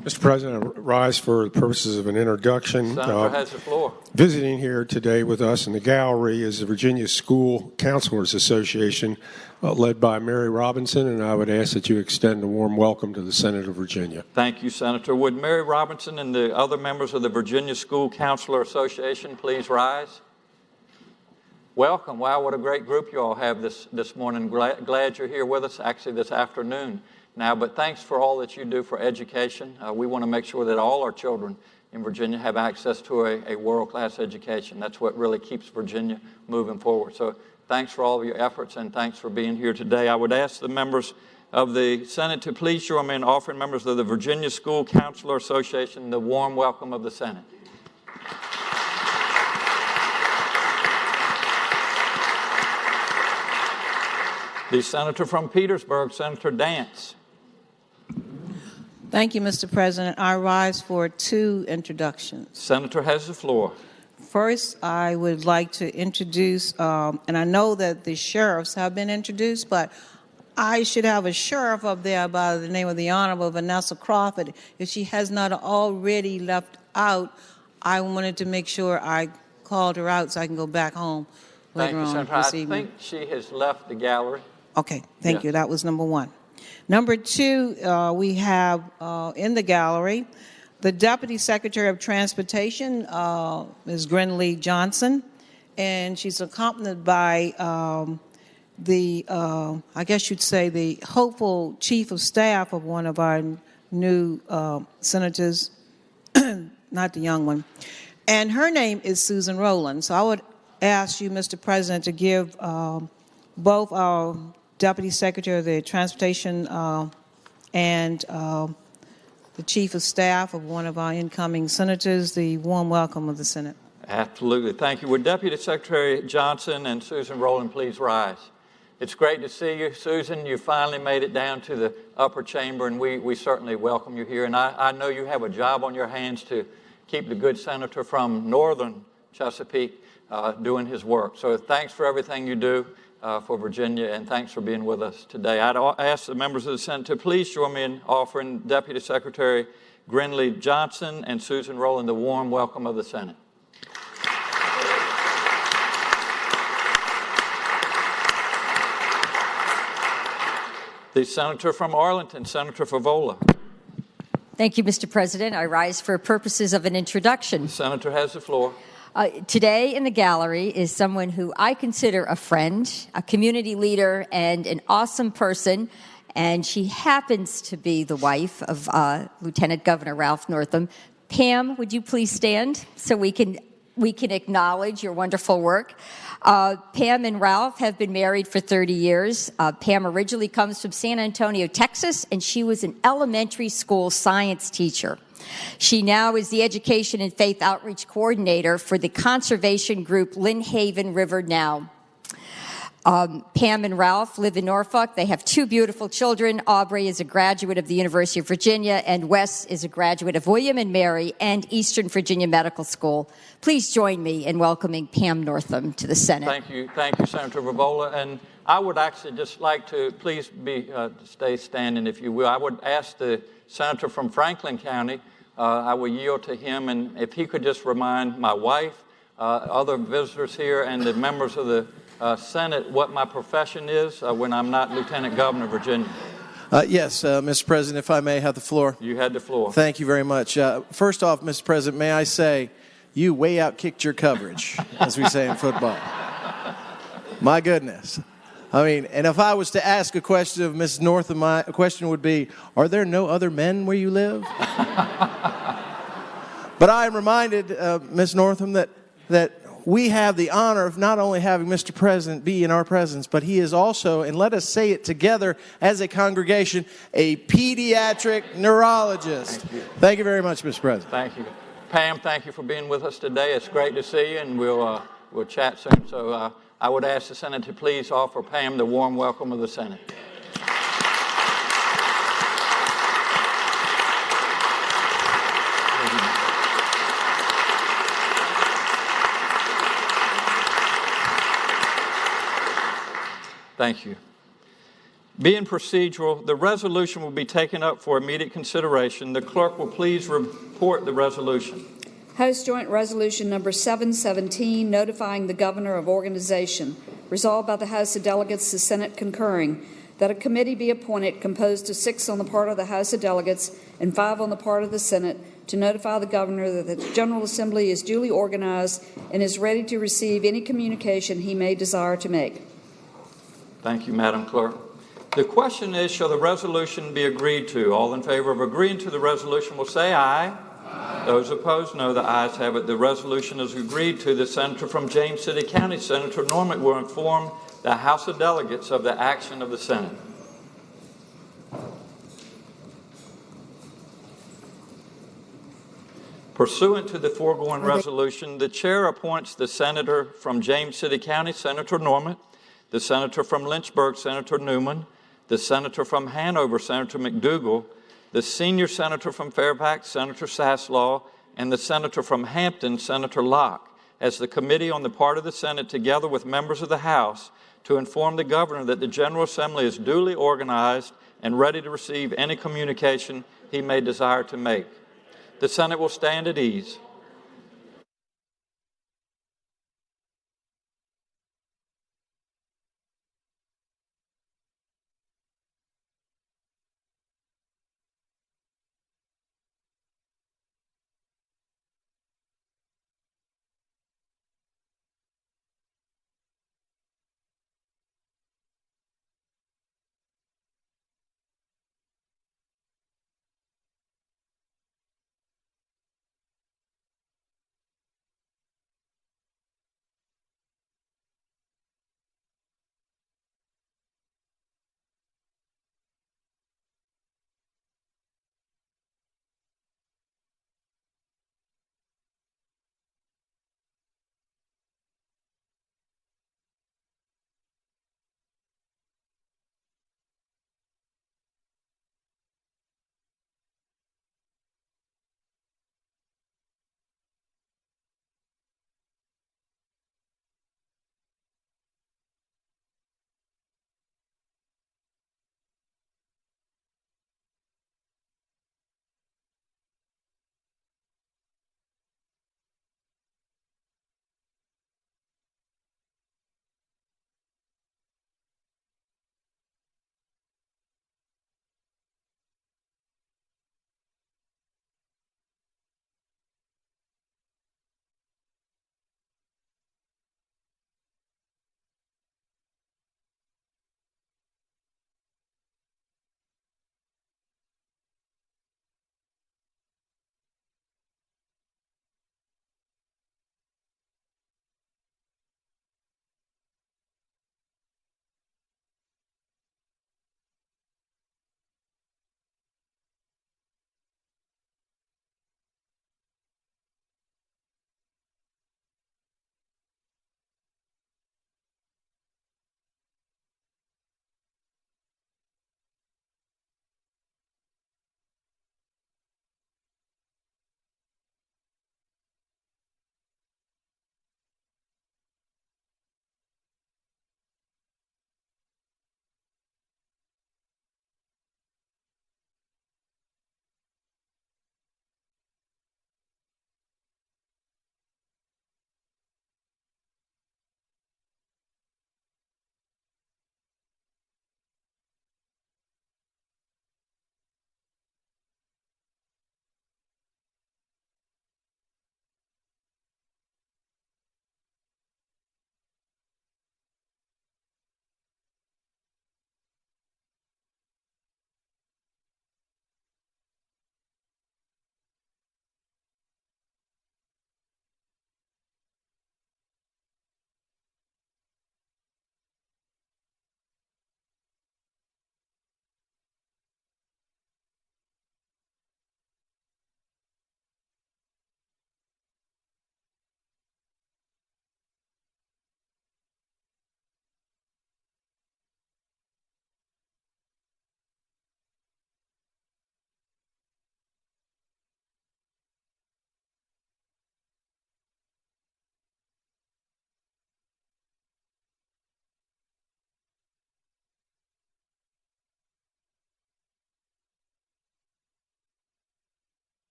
Mr. President, I rise for the purposes of an introduction. Senator has the floor. Visiting here today with us in the gallery is the Virginia School Counselors Association, led by Mary Robinson, and I would ask that you extend a warm welcome to the Senate of Virginia. Thank you, Senator. Would Mary Robinson and the other members of the Virginia School Counselor Association please rise? Welcome. Wow, what a great group you all have this morning. Glad you're here with us, actually this afternoon now, but thanks for all that you do for education. We want to make sure that all our children in Virginia have access to a world-class education. That's what really keeps Virginia moving forward. So thanks for all of your efforts, and thanks for being here today. I would ask the members of the Senate to please join me in offering members of the Virginia School Counselor Association the warm welcome of the Senate. The senator from Petersburg, Senator Dance. Thank you, Mr. President. I rise for two introductions. Senator has the floor. First, I would like to introduce, and I know that the sheriffs have been introduced, but I should have a sheriff up there by the name of the Honorable Vanessa Crawford. If she has not already left out, I wanted to make sure I called her out so I can go back home later Thank you, on Senator. this I evening. think she has left the gallery. Okay, thank Yes. you. That was number one. Number two, we have in the gallery the Deputy Secretary of Transportation, Ms. Grinley Johnson, and she's accompanied by I guess you'd say, the hopeful Chief of Staff of one of our new senators, not the young one, and her name is Susan Rowland. So I would ask you, Mr. President, to give both our Deputy Secretary of the Transportation and the Chief of Staff of one of our incoming senators the warm welcome of the Senate. Absolutely. Thank you. Would Deputy Secretary Johnson and Susan Rowland please rise? It's great to see you, Susan. You finally made it down to the upper chamber, and we certainly welcome you here. And I know you have a job on your hands to keep the good senator from northern Chesapeake doing his work. So thanks for everything you do for Virginia, and thanks for being with us today. I'd ask the members of the Senate to please join me in offering Deputy Secretary Grinley Johnson and Susan Rowland the warm welcome of the Senate. The Senator from Arlington, Senator Favola. Thank you, Mr. President. I rise for purposes of an introduction. The Senator has the floor. Today in the gallery is someone who I consider a friend, a community leader, and an awesome person, and she happens to be the wife of Lieutenant Governor Ralph Northam. Pam, would you please stand so we can acknowledge your wonderful work? Pam and Ralph have been married for 30 years. Pam originally comes from San Antonio, Texas, and she was an elementary school science teacher. She now is the Education and Faith Outreach Coordinator for the conservation group Lynn Haven River Now. Pam and Ralph live in Norfolk. They have two beautiful children. Aubrey is a graduate of the University of Virginia, and Wes is a graduate of William & Mary and Eastern Virginia Medical School. Please join me in welcoming Pam Northam to the Senate. Thank you, Senator Favola. And I would actually just like to please stay standing, if you will. I would ask the Senator from Franklin County, I will yield to him, and if he could just remind my wife, other visitors here, and the members of the Senate what my profession is when I'm not Lieutenant Governor of Virginia. Yes, Mr. President, if I may have the floor. You had the floor. Thank you very much. First off, Mr. President, may I say, you way outkicked your coverage, as we say in football. My goodness. I mean, and if I was to ask a question of Ms. Northam, my question would be, are there no other men where you live? But I am reminded, Ms. Northam, that we have the honor of not only having Mr. President be in our presence, but he is also, and let us say it together as a congregation, a pediatric neurologist. Thank you very much, Mr. President. Thank you. Pam, thank you for being with us today. It's great to see you, and we'll chat soon. So I would ask the Senate to please offer Pam the warm welcome of the Senate. Thank you. Being procedural, the resolution will be taken up for immediate consideration. The clerk will please report the resolution. House Joint Resolution Number 717, notifying the Governor of organization. Resolved by the House of Delegates, the Senate concurring, that a committee be appointed composed of 6 on the part of the House of Delegates and 5 on the part of the Senate to notify the Governor that the General Assembly is duly organized and is ready to receive any communication he may desire to make. Thank you, Madam Clerk. The question is, shall the resolution be agreed to? All in favor of agreeing to the resolution will say aye. Aye. Those opposed, no. The ayes have it. The resolution is agreed to. The Senator from James City County, Senator Norman, will inform the House of Delegates of the action of the Senate. Pursuant to the foregoing resolution, the chair appoints the Senator from James City County, Senator Norman, the Senator from Lynchburg, Senator Newman, the Senator from Hanover, Senator McDougal, the Senior Senator from Fairfax, Senator Saslaw, and the Senator from Hampton, Senator Locke, as the committee on the part of the Senate, together with members of the House, to inform the Governor that the General Assembly is duly organized and ready to receive any communication he may desire to make. The Senate will stand at ease.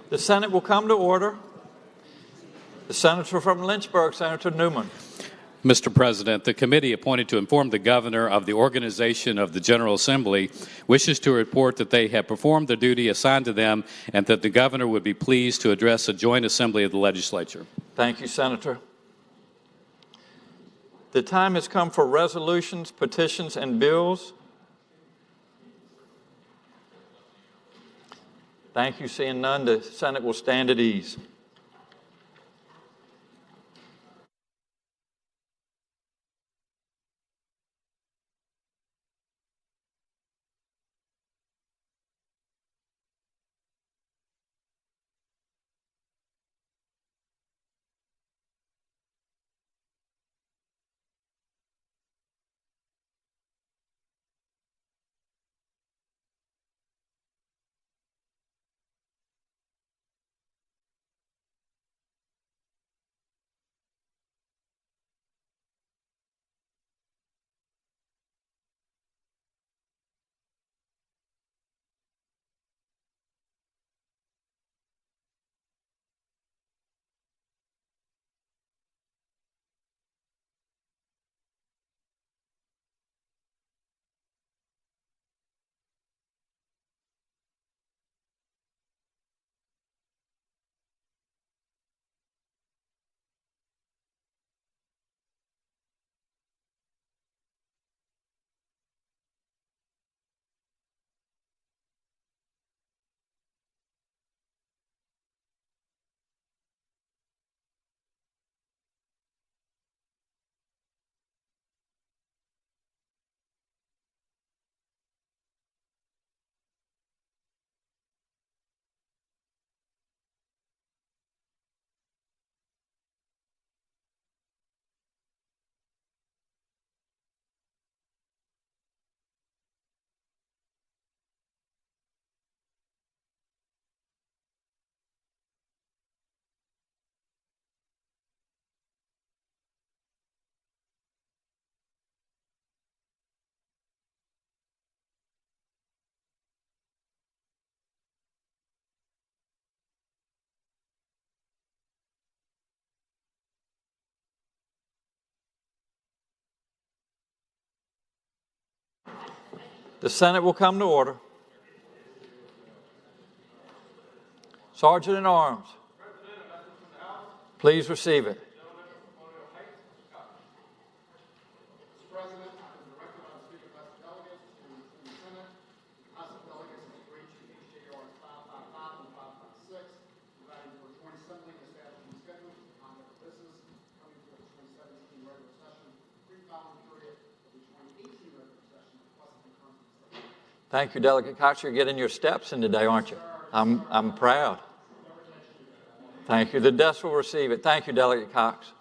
The Senate will come to order. The Senator from Lynchburg, Senator Newman. Mr. President, the committee appointed to inform the governor of the organization of the General Assembly wishes to report that they have performed the duty assigned to them and that the governor would be pleased to address a joint assembly of the legislature. Thank you, Senator. The time has come for resolutions, petitions, and bills. Thank you. Seeing none, the Senate will stand at ease. The Senate will come to order. Sergeant at Arms, please receive it. Thank you, Delegate Cox. You're getting your steps in today, aren't you? I'm proud. Thank you. The desk will receive it. Thank you, Delegate Cox.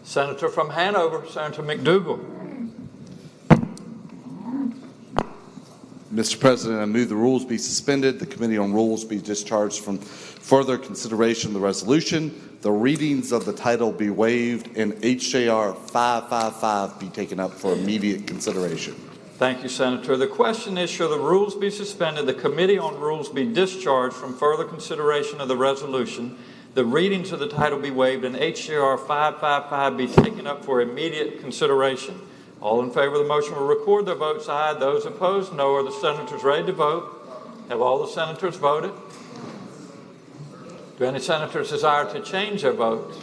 Senator from Hanover, Senator McDougal. Mr. President, I move the rules be suspended, the Committee on Rules be discharged from further consideration of the resolution, the readings of the title be waived, and HJR 555 be taken up for immediate consideration. Thank you, Senator. The question is, shall the rules be suspended, the Committee on Rules be discharged from further consideration of the resolution, the readings of the title be waived, and HJR 555 be taken up for immediate consideration? All in favor of the motion will record their votes aye. Those opposed, no. Are the senators ready to vote? Have all the senators voted? Do any senators desire to change their votes?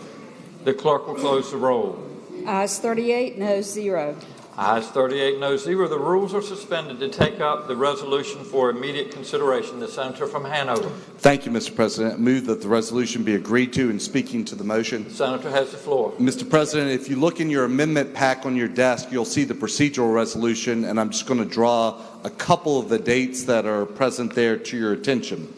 The clerk will close the roll. Ayes 38, noes 0. Ayes 38, noes 0. The rules are suspended to take up the resolution for immediate consideration. The senator from Hanover. Thank you, Mr. President. I move that the resolution be agreed to. And speaking to the motion, the senator has the floor. Mr. President, if you look in your amendment pack on your desk, you'll see the procedural resolution, and I'm just going to draw a couple of the dates that are present there to your attention.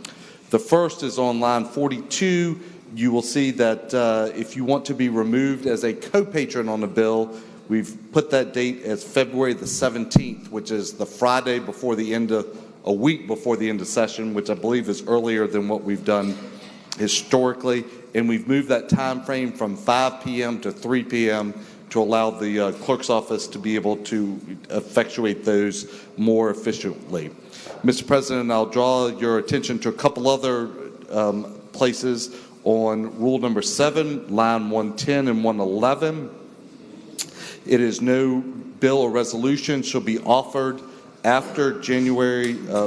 The first is on line 42. You will see that if you want to be removed as a co-patron on the bill, we've put that date as February the 17th, which is the Friday before the end of a week before the end of session, which I believe is earlier than what we've done historically, and we've moved that time frame from 5 p.m. to 3 p.m. to allow the clerk's office to be able to effectuate those more efficiently. Mr. President, I'll draw your attention to a couple other places on rule number 7, line 110 and 111. It is no bill or resolution shall be offered after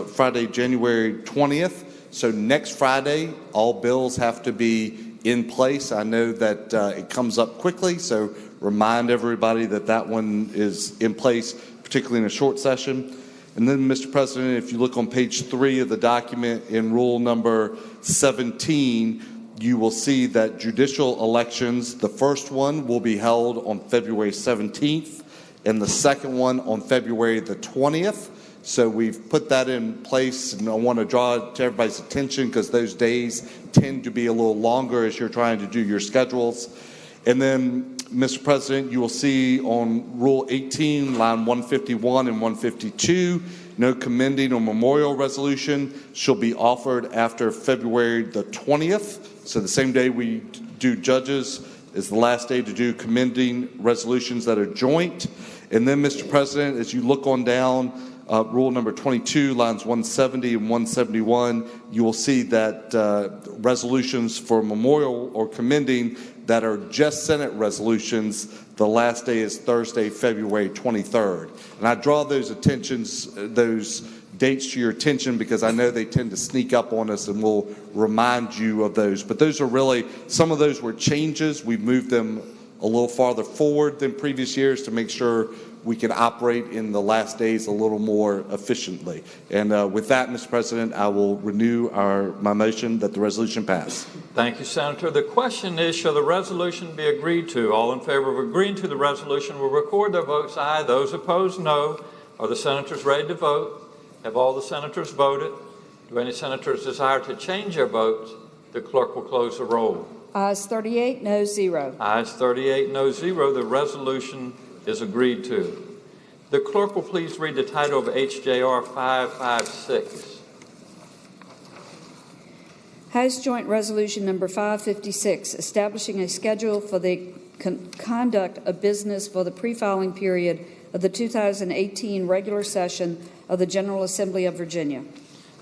Friday, January 20th. So next Friday, all bills have to be in place. I know that it comes up quickly, so remind everybody that that one is in place, particularly in a short session. And then, Mr. President, if you look on page 3 of the document in rule number 17, you will see that judicial elections, the first one will be held on February 17th, and the second one on February the 20th. So we've put that in place, and I want to draw it to everybody's attention because those days tend to be a little longer as you're trying to do your schedules. And then, Mr. President, you will see on Rule 18, line 151 and 152, no commending or memorial resolution shall be offered after February the 20th. So the same day we do judges is the last day to do commending resolutions that are joint. And then, Mr. President, as you look on down, rule number 22, lines 170 and 171, you will see that resolutions for memorial or commending that are just Senate resolutions, the last day is Thursday, February 23rd. And I draw those dates to your attention because I know they tend to sneak up on us, and we'll remind you of those. But those are really, some of those were changes. We've moved them a little farther forward than previous years to make sure we can operate in the last days a little more efficiently. And with that, Mr. President, I will renew my motion that the resolution pass. Thank you, Senator. The question is, shall the resolution be agreed to? All in favor of agreeing to the resolution will record their votes aye. Those opposed, no. Are the senators ready to vote? Have all the senators voted? Do any senators desire to change their votes? The clerk will close the roll. Ayes 38, no 0. Ayes 38, no 0. The resolution is agreed to. The clerk will please read the title of HJR 556. House Joint Resolution Number 556, establishing a schedule for the conduct of business for the pre-filing period of the 2018 regular session of the General Assembly of Virginia.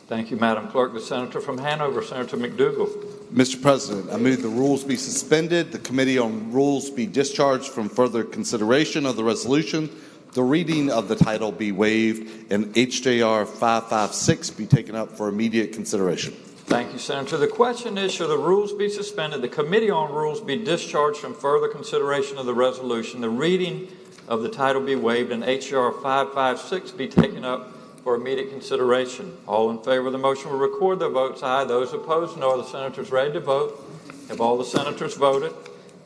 Thank you, Madam Clerk. The Senator from Hanover, Senator McDougall. Mr. President, I move the rules be suspended, the Committee on Rules be discharged from further consideration of the resolution, the reading of the title be waived, and HJR 556 be taken up for immediate consideration. Thank you, Senator. The question is, shall the rules be suspended, the Committee on Rules be discharged from further consideration of the resolution, the reading of the title be waived, and HJR 556 be taken up for immediate consideration? All in favor of the motion will record their votes aye. Those opposed, no. Are the senators ready to vote? Have all the senators voted?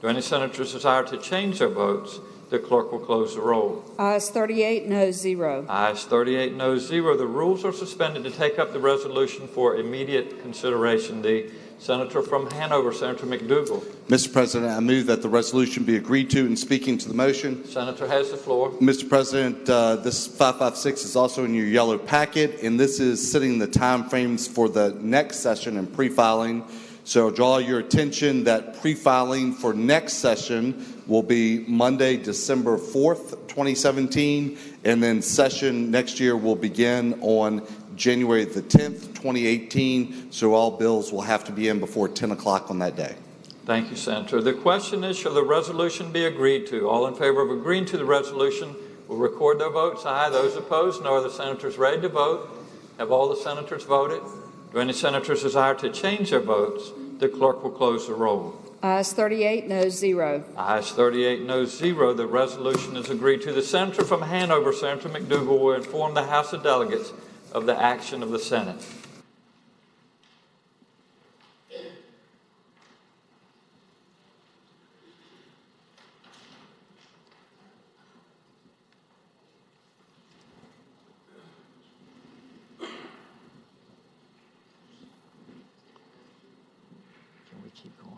Do any senators desire to change their votes? The clerk will close the roll. Ayes 38, no 0. Ayes 38, no 0. The rules are suspended to take up the resolution for immediate consideration. The Senator from Hanover, Senator McDougall. Mr. President, I move that the resolution be agreed to. And speaking to the motion, Senator has the floor. Mr. President, this 556 is also in your yellow packet, and this is setting the time frames for the next session and pre-filing. So I'll draw your attention that pre-filing for next session will be Monday, December 4th, 2017, and then session next year will begin on January the 10th, 2018, so all bills will have to be in before 10 o'clock on that day. Thank you, Senator. The question is, shall the resolution be agreed to? All in favor of agreeing to the resolution will record their votes aye. Those opposed, no. Are the senators ready to vote? Have all the senators voted? Do any senators desire to change their votes? The clerk will close the roll. Ayes 38, no 0. Ayes 38, no 0. The resolution is agreed to. The Senator from Hanover, Senator McDougall, will inform the House of Delegates of the action of the Senate. Can we keep going?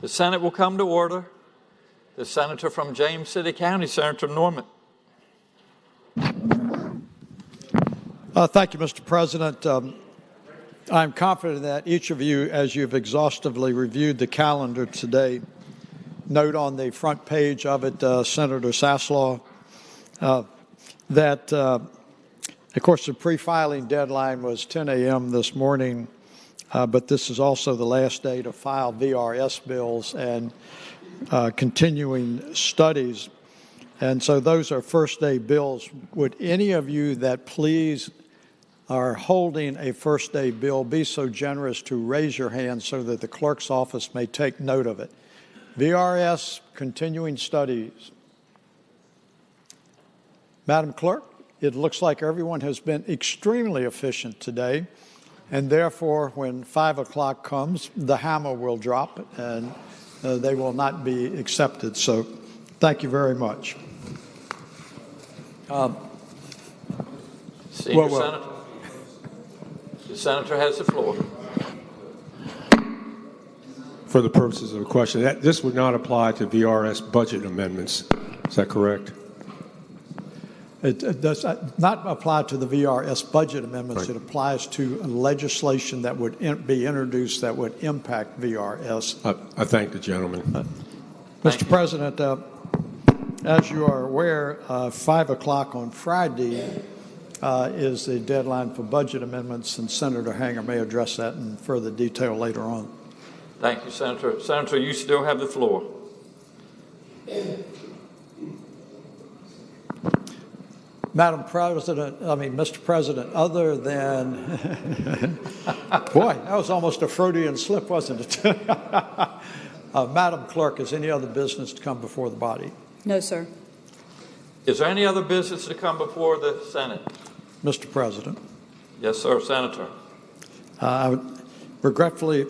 The Senate will come to order. The senator from James City County, Senator Norman. Thank you, Mr. President. I'm confident that each of you, as you've exhaustively reviewed the calendar today, note on the front page of it, Senator Saslaw, that, of course, the pre-filing deadline was 10 a.m. this morning, but this is also the last day to file VRS bills and continuing studies. And so those are first-day bills. Would any of you that please are holding a first-day bill be so generous to raise your hand so that the clerk's office may take note of it? VRS, continuing studies. Madam Clerk, it looks like everyone has been extremely efficient today, and therefore when 5 o'clock comes, the hammer will drop and they will not be accepted. So thank you very much. Senior Senator. The senator has the floor. For the purposes of the question, this would not apply to VRS budget amendments. Is that correct? It does not apply to the VRS budget amendments. Right. It applies to legislation that would be introduced that would impact VRS. I thank the gentleman. Mr. President, as you are aware, 5 o'clock on Friday is the deadline for budget amendments, and Senator Hanger may address that in further detail later on. Thank you, Senator. Senator, you still have the floor. Mr. President, other than, boy, that was almost a Freudian slip, wasn't it? Madam Clerk, is any other business to come before the body? No, sir. Is there any other business to come before the Senate? Mr. President. Yes, sir, Senator. I would regretfully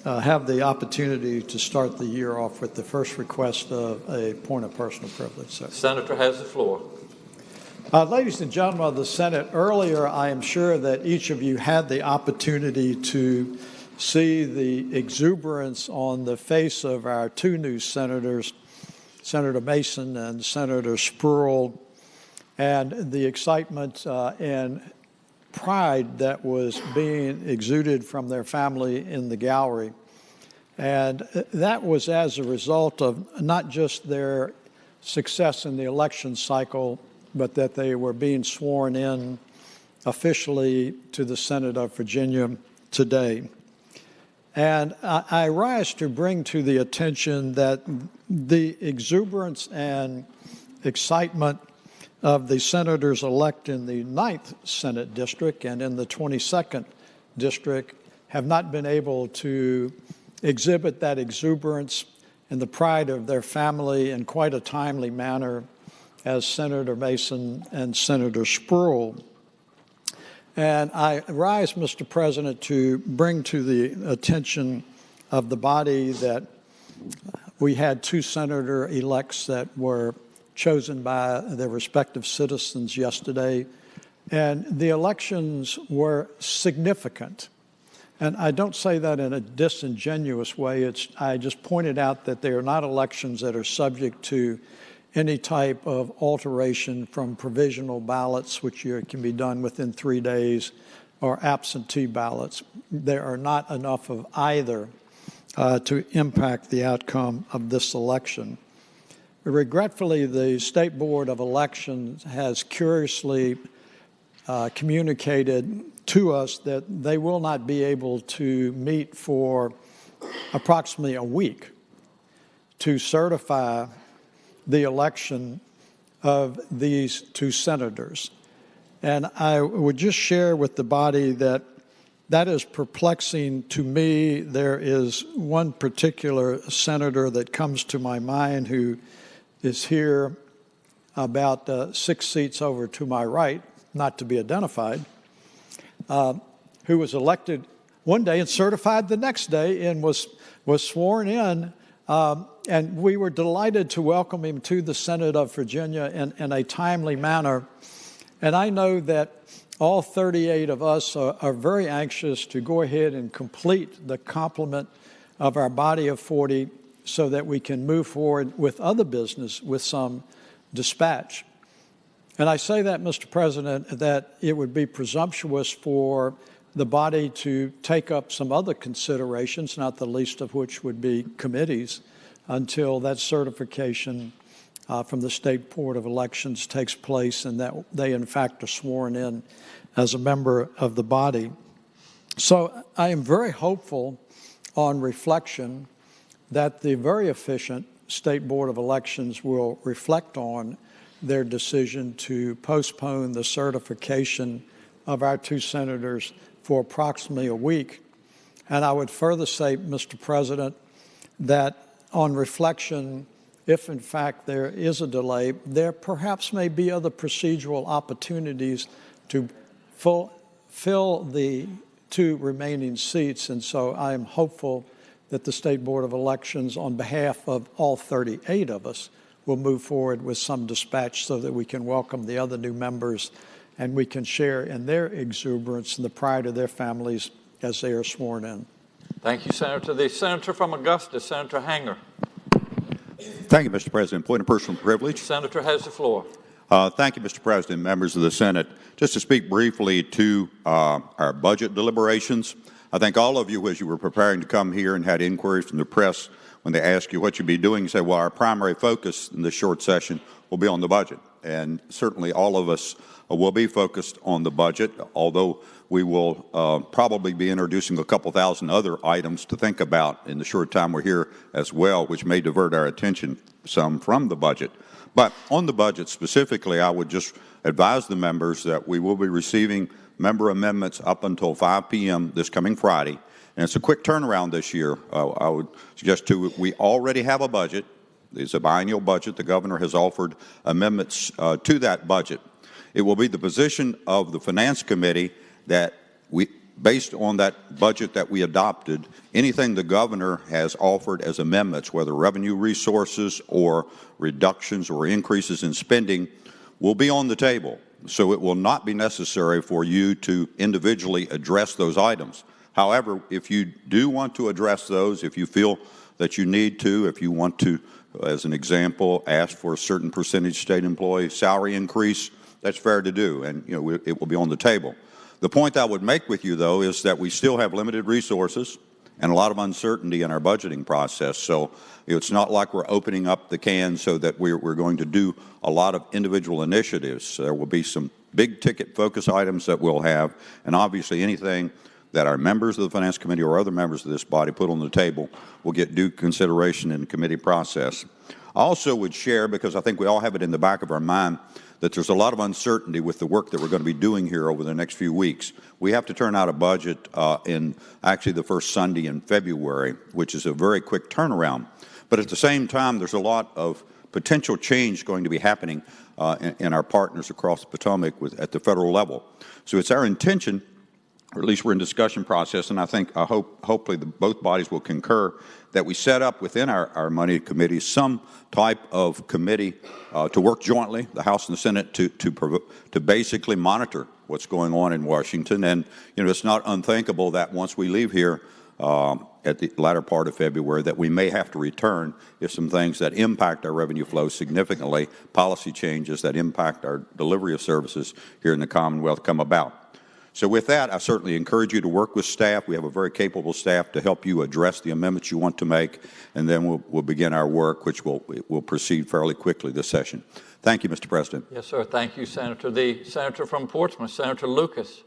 have the opportunity to start the year off with the first request of a point of personal privilege, sir. Senator has the floor. Ladies and gentlemen of the Senate, earlier I am sure that each of you had the opportunity to see the exuberance on the face of our two new senators, Senator Mason and Senator Spruill, and the excitement and pride that was being exuded from their family in the gallery. And that was as a result of not just their success in the election cycle, but that they were being sworn in officially to the Senate of Virginia today. And I rise to bring to the attention that the exuberance and excitement of the senators-elect in the 9th Senate District and in the 22nd District have not been able to exhibit that exuberance and the pride of their family in quite a timely manner as Senator Mason and Senator Spruill. And I rise, Mr. President, to bring to the attention of the body that we had two senator-elects that were chosen by their respective citizens yesterday, and the elections were significant. And I don't say that in a disingenuous way. I just pointed out that they are not elections that are subject to any type of alteration from provisional ballots, which can be done within 3 days, or absentee ballots. There are not enough of either to impact the outcome of this election. Regretfully, the State Board of Elections has curiously communicated to us that they will not be able to meet for approximately a week to certify the election of these two senators. And I would just share with the body that that is perplexing to me. There is one particular senator that comes to my mind who is here about 6 seats over to my right, not to be identified, who was elected one day and certified the next day and was sworn in. And we were delighted to welcome him to the Senate of Virginia in a timely manner. And I know that all 38 of us are very anxious to go ahead and complete the complement of our body of 40 so that we can move forward with other business with some dispatch. And I say that, Mr. President, that it would be presumptuous for the body to take up some other considerations, not the least of which would be committees, until that certification from the State Board of Elections takes place and that they, in fact, are sworn in as a member of the body. So I am very hopeful on reflection that the very efficient State Board of Elections will reflect on their decision to postpone the certification of our two senators for approximately a week. And I would further say, Mr. President, that on reflection, if in fact there is a delay, there perhaps may be other procedural opportunities to fill the two remaining seats. And so I am hopeful that the State Board of Elections, on behalf of all 38 of us, will move forward with some dispatch so that we can welcome the other new members and we can share in their exuberance and the pride of their families as they are sworn in. Thank you, Senator. The senator from Augusta, Senator Hanger. Thank you, Mr. President. Point of personal privilege. Senator has the floor. Thank you, Mr. President, members of the Senate. Just to speak briefly to our budget deliberations, I think all of you, as you were preparing to come here and had inquiries from the press, when they ask you what you'll be doing, you say, well, our primary focus in this short session will be on the budget. And certainly all of us will be focused on the budget, although we will probably be introducing a couple thousand other items to think about in the short time we're here as well, which may divert our attention some from the budget. But on the budget specifically, I would just advise the members that we will be receiving member amendments up until 5 p.m. this coming Friday. And it's a quick turnaround this year. I would suggest, too, we already have a budget. It's a biennial budget. The governor has offered amendments to that budget. It will be the position of the Finance Committee that we, based on that budget that we adopted, anything the governor has offered as amendments, whether revenue resources or reductions or increases in spending, will be on the table. So it will not be necessary for you to individually address those items. However, if you do want to address those, if you feel that you need to, if you want to, as an example, ask for a certain percentage state employee salary increase, that's fair to do, and it will be on the table. The point I would make with you, though, is that we still have limited resources and a lot of uncertainty in our budgeting process. So it's not like we're opening up the can so that we're going to do a lot of individual initiatives. There will be some big ticket focus items that we'll have, and obviously anything that our members of the Finance Committee or other members of this body put on the table will get due consideration in the committee process. I also would share, because I think we all have it in the back of our mind, that there's a lot of uncertainty with the work that we're going to be doing here over the next few weeks. We have to turn out a budget in actually the first Sunday in February, which is a very quick turnaround. But at the same time, there's a lot of potential change going to be happening in our partners across the Potomac at the federal level. So it's our intention, or at least we're in discussion process, and I think hopefully both bodies will concur, that we set up within our money committee some type of committee to work jointly, the House and the Senate, to basically monitor what's going on in Washington. And it's not unthinkable that once we leave here at the latter part of February, that we may have to return if some things that impact our revenue flow significantly, policy changes that impact our delivery of services here in the Commonwealth come about. So with that, I certainly encourage you to work with staff. We have a very capable staff to help you address the amendments you want to make, and then we'll begin our work, which will proceed fairly quickly this session. Thank you, Mr. President. Yes, sir. Thank you, Senator. The senator from Portsmouth, Senator Lucas.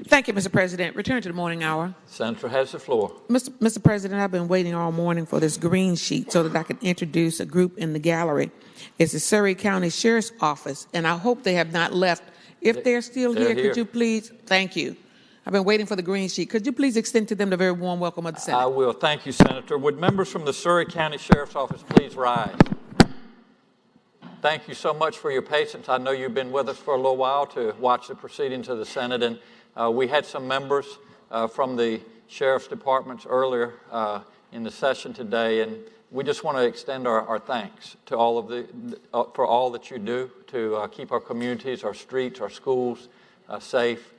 Thank you, Mr. President. Return to the morning hour. Senator has the floor. Mr. President, I've been waiting all morning for this green sheet so that I can introduce a group in the gallery. It's the Surrey County Sheriff's Office, and I hope they have not left. If they're still here, could you please, thank you. I've been waiting for the green sheet. Could you please extend to them the very warm welcome of the Senate? I will. Thank you, Senator. Would members from the Surrey County Sheriff's Office please rise? Thank you so much for your patience. I know you've been with us for a little while to watch the proceedings of the Senate, and we had some members from the Sheriff's Departments earlier in the session today, and we just want to extend our thanks to all of for all that you do to keep our communities, our streets, our schools safe.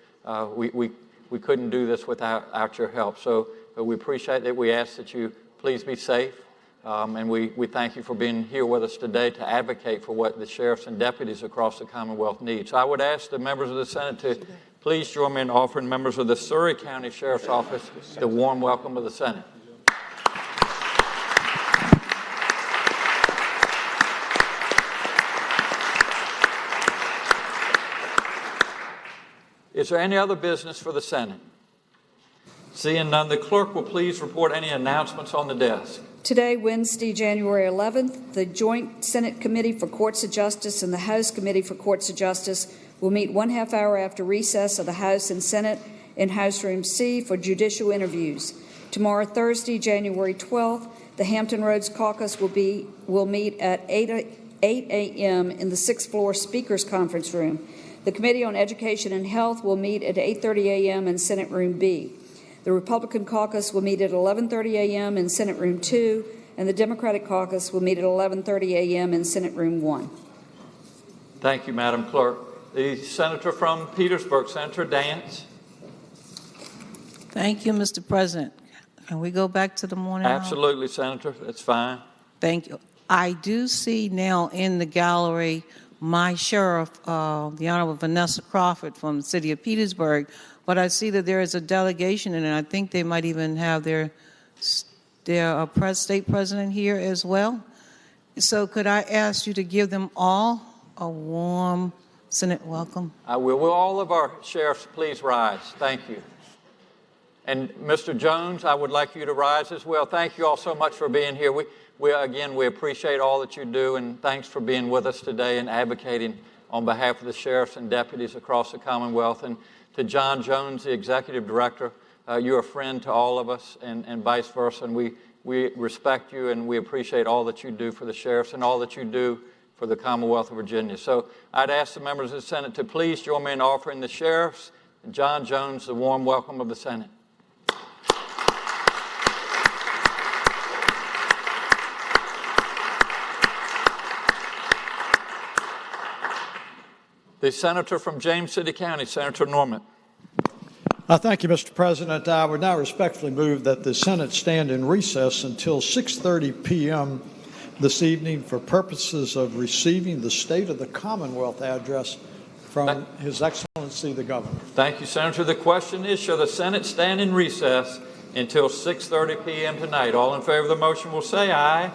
We couldn't do this without your help. So we appreciate that. We ask that you please be safe. And we thank you for being here with us today to advocate for what the sheriffs and deputies across the Commonwealth need. So I would ask the members of the Senate to please join me in offering members of the Surrey County Sheriff's Office the warm welcome of the Senate. Is there any other business for the Senate? Seeing none, the clerk will please report any announcements on the desk. Today, Wednesday, January 11th, the Joint Senate Committee for Courts of Justice and the House Committee for Courts of Justice will meet 1/2 hour after recess of the House and Senate in House Room C for judicial interviews. Tomorrow, Thursday, January 12th, the Hampton Roads Caucus will meet at 8 a.m. in the 6th floor Speakers Conference Room. The Committee on Education and Health will meet at 8:30 a.m. in Senate Room B. The Republican Caucus will meet at 11:30 a.m. in Senate Room 2, and the Democratic Caucus will meet at 11:30 a.m. in Senate Room 1. Thank you, Madam Clerk. The Senator from Petersburg, Senator Dance. Thank you, Mr. President. Can we go back to the morning hour? Absolutely, Senator. That's fine. Thank you. I do see now in the gallery my sheriff, the Honorable Vanessa Crawford from the city of Petersburg, but I see that there is a delegation, and I think they might even have their state president here as well. So could I ask you to give them all a warm Senate welcome? I will. Will all of our sheriffs please rise? Thank you. And Mr. Jones, I would like you to rise as well. Thank you all so much for being here. We appreciate all that you do, and thanks for being with us today and advocating on behalf of the sheriffs and deputies across the Commonwealth. And to John Jones, the executive director, you're a friend to all of us, and vice versa. And we respect you, and we appreciate all that you do for the sheriffs and all that you do for the Commonwealth of Virginia. So I'd ask the members of the Senate to please join me in offering the sheriffs and John Jones the warm welcome of the Senate. The Senator from James City County, Senator Norman. Thank you, Mr. President. I would now respectfully move that the Senate stand in recess until 6:30 p.m. this evening for purposes of receiving the State of the Commonwealth address from His Excellency the Governor. Thank you, Senator. The question is, shall the Senate stand in recess until 6:30 p.m. tonight? All in favor of the motion will say aye.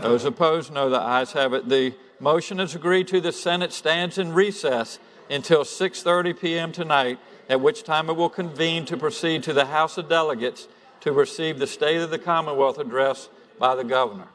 Those opposed, no. The ayes have it. The motion is agreed to. The Senate stands in recess until 6:30 p.m. tonight, at which time it will convene to proceed to the House of Delegates to receive the State of the Commonwealth address by the Governor.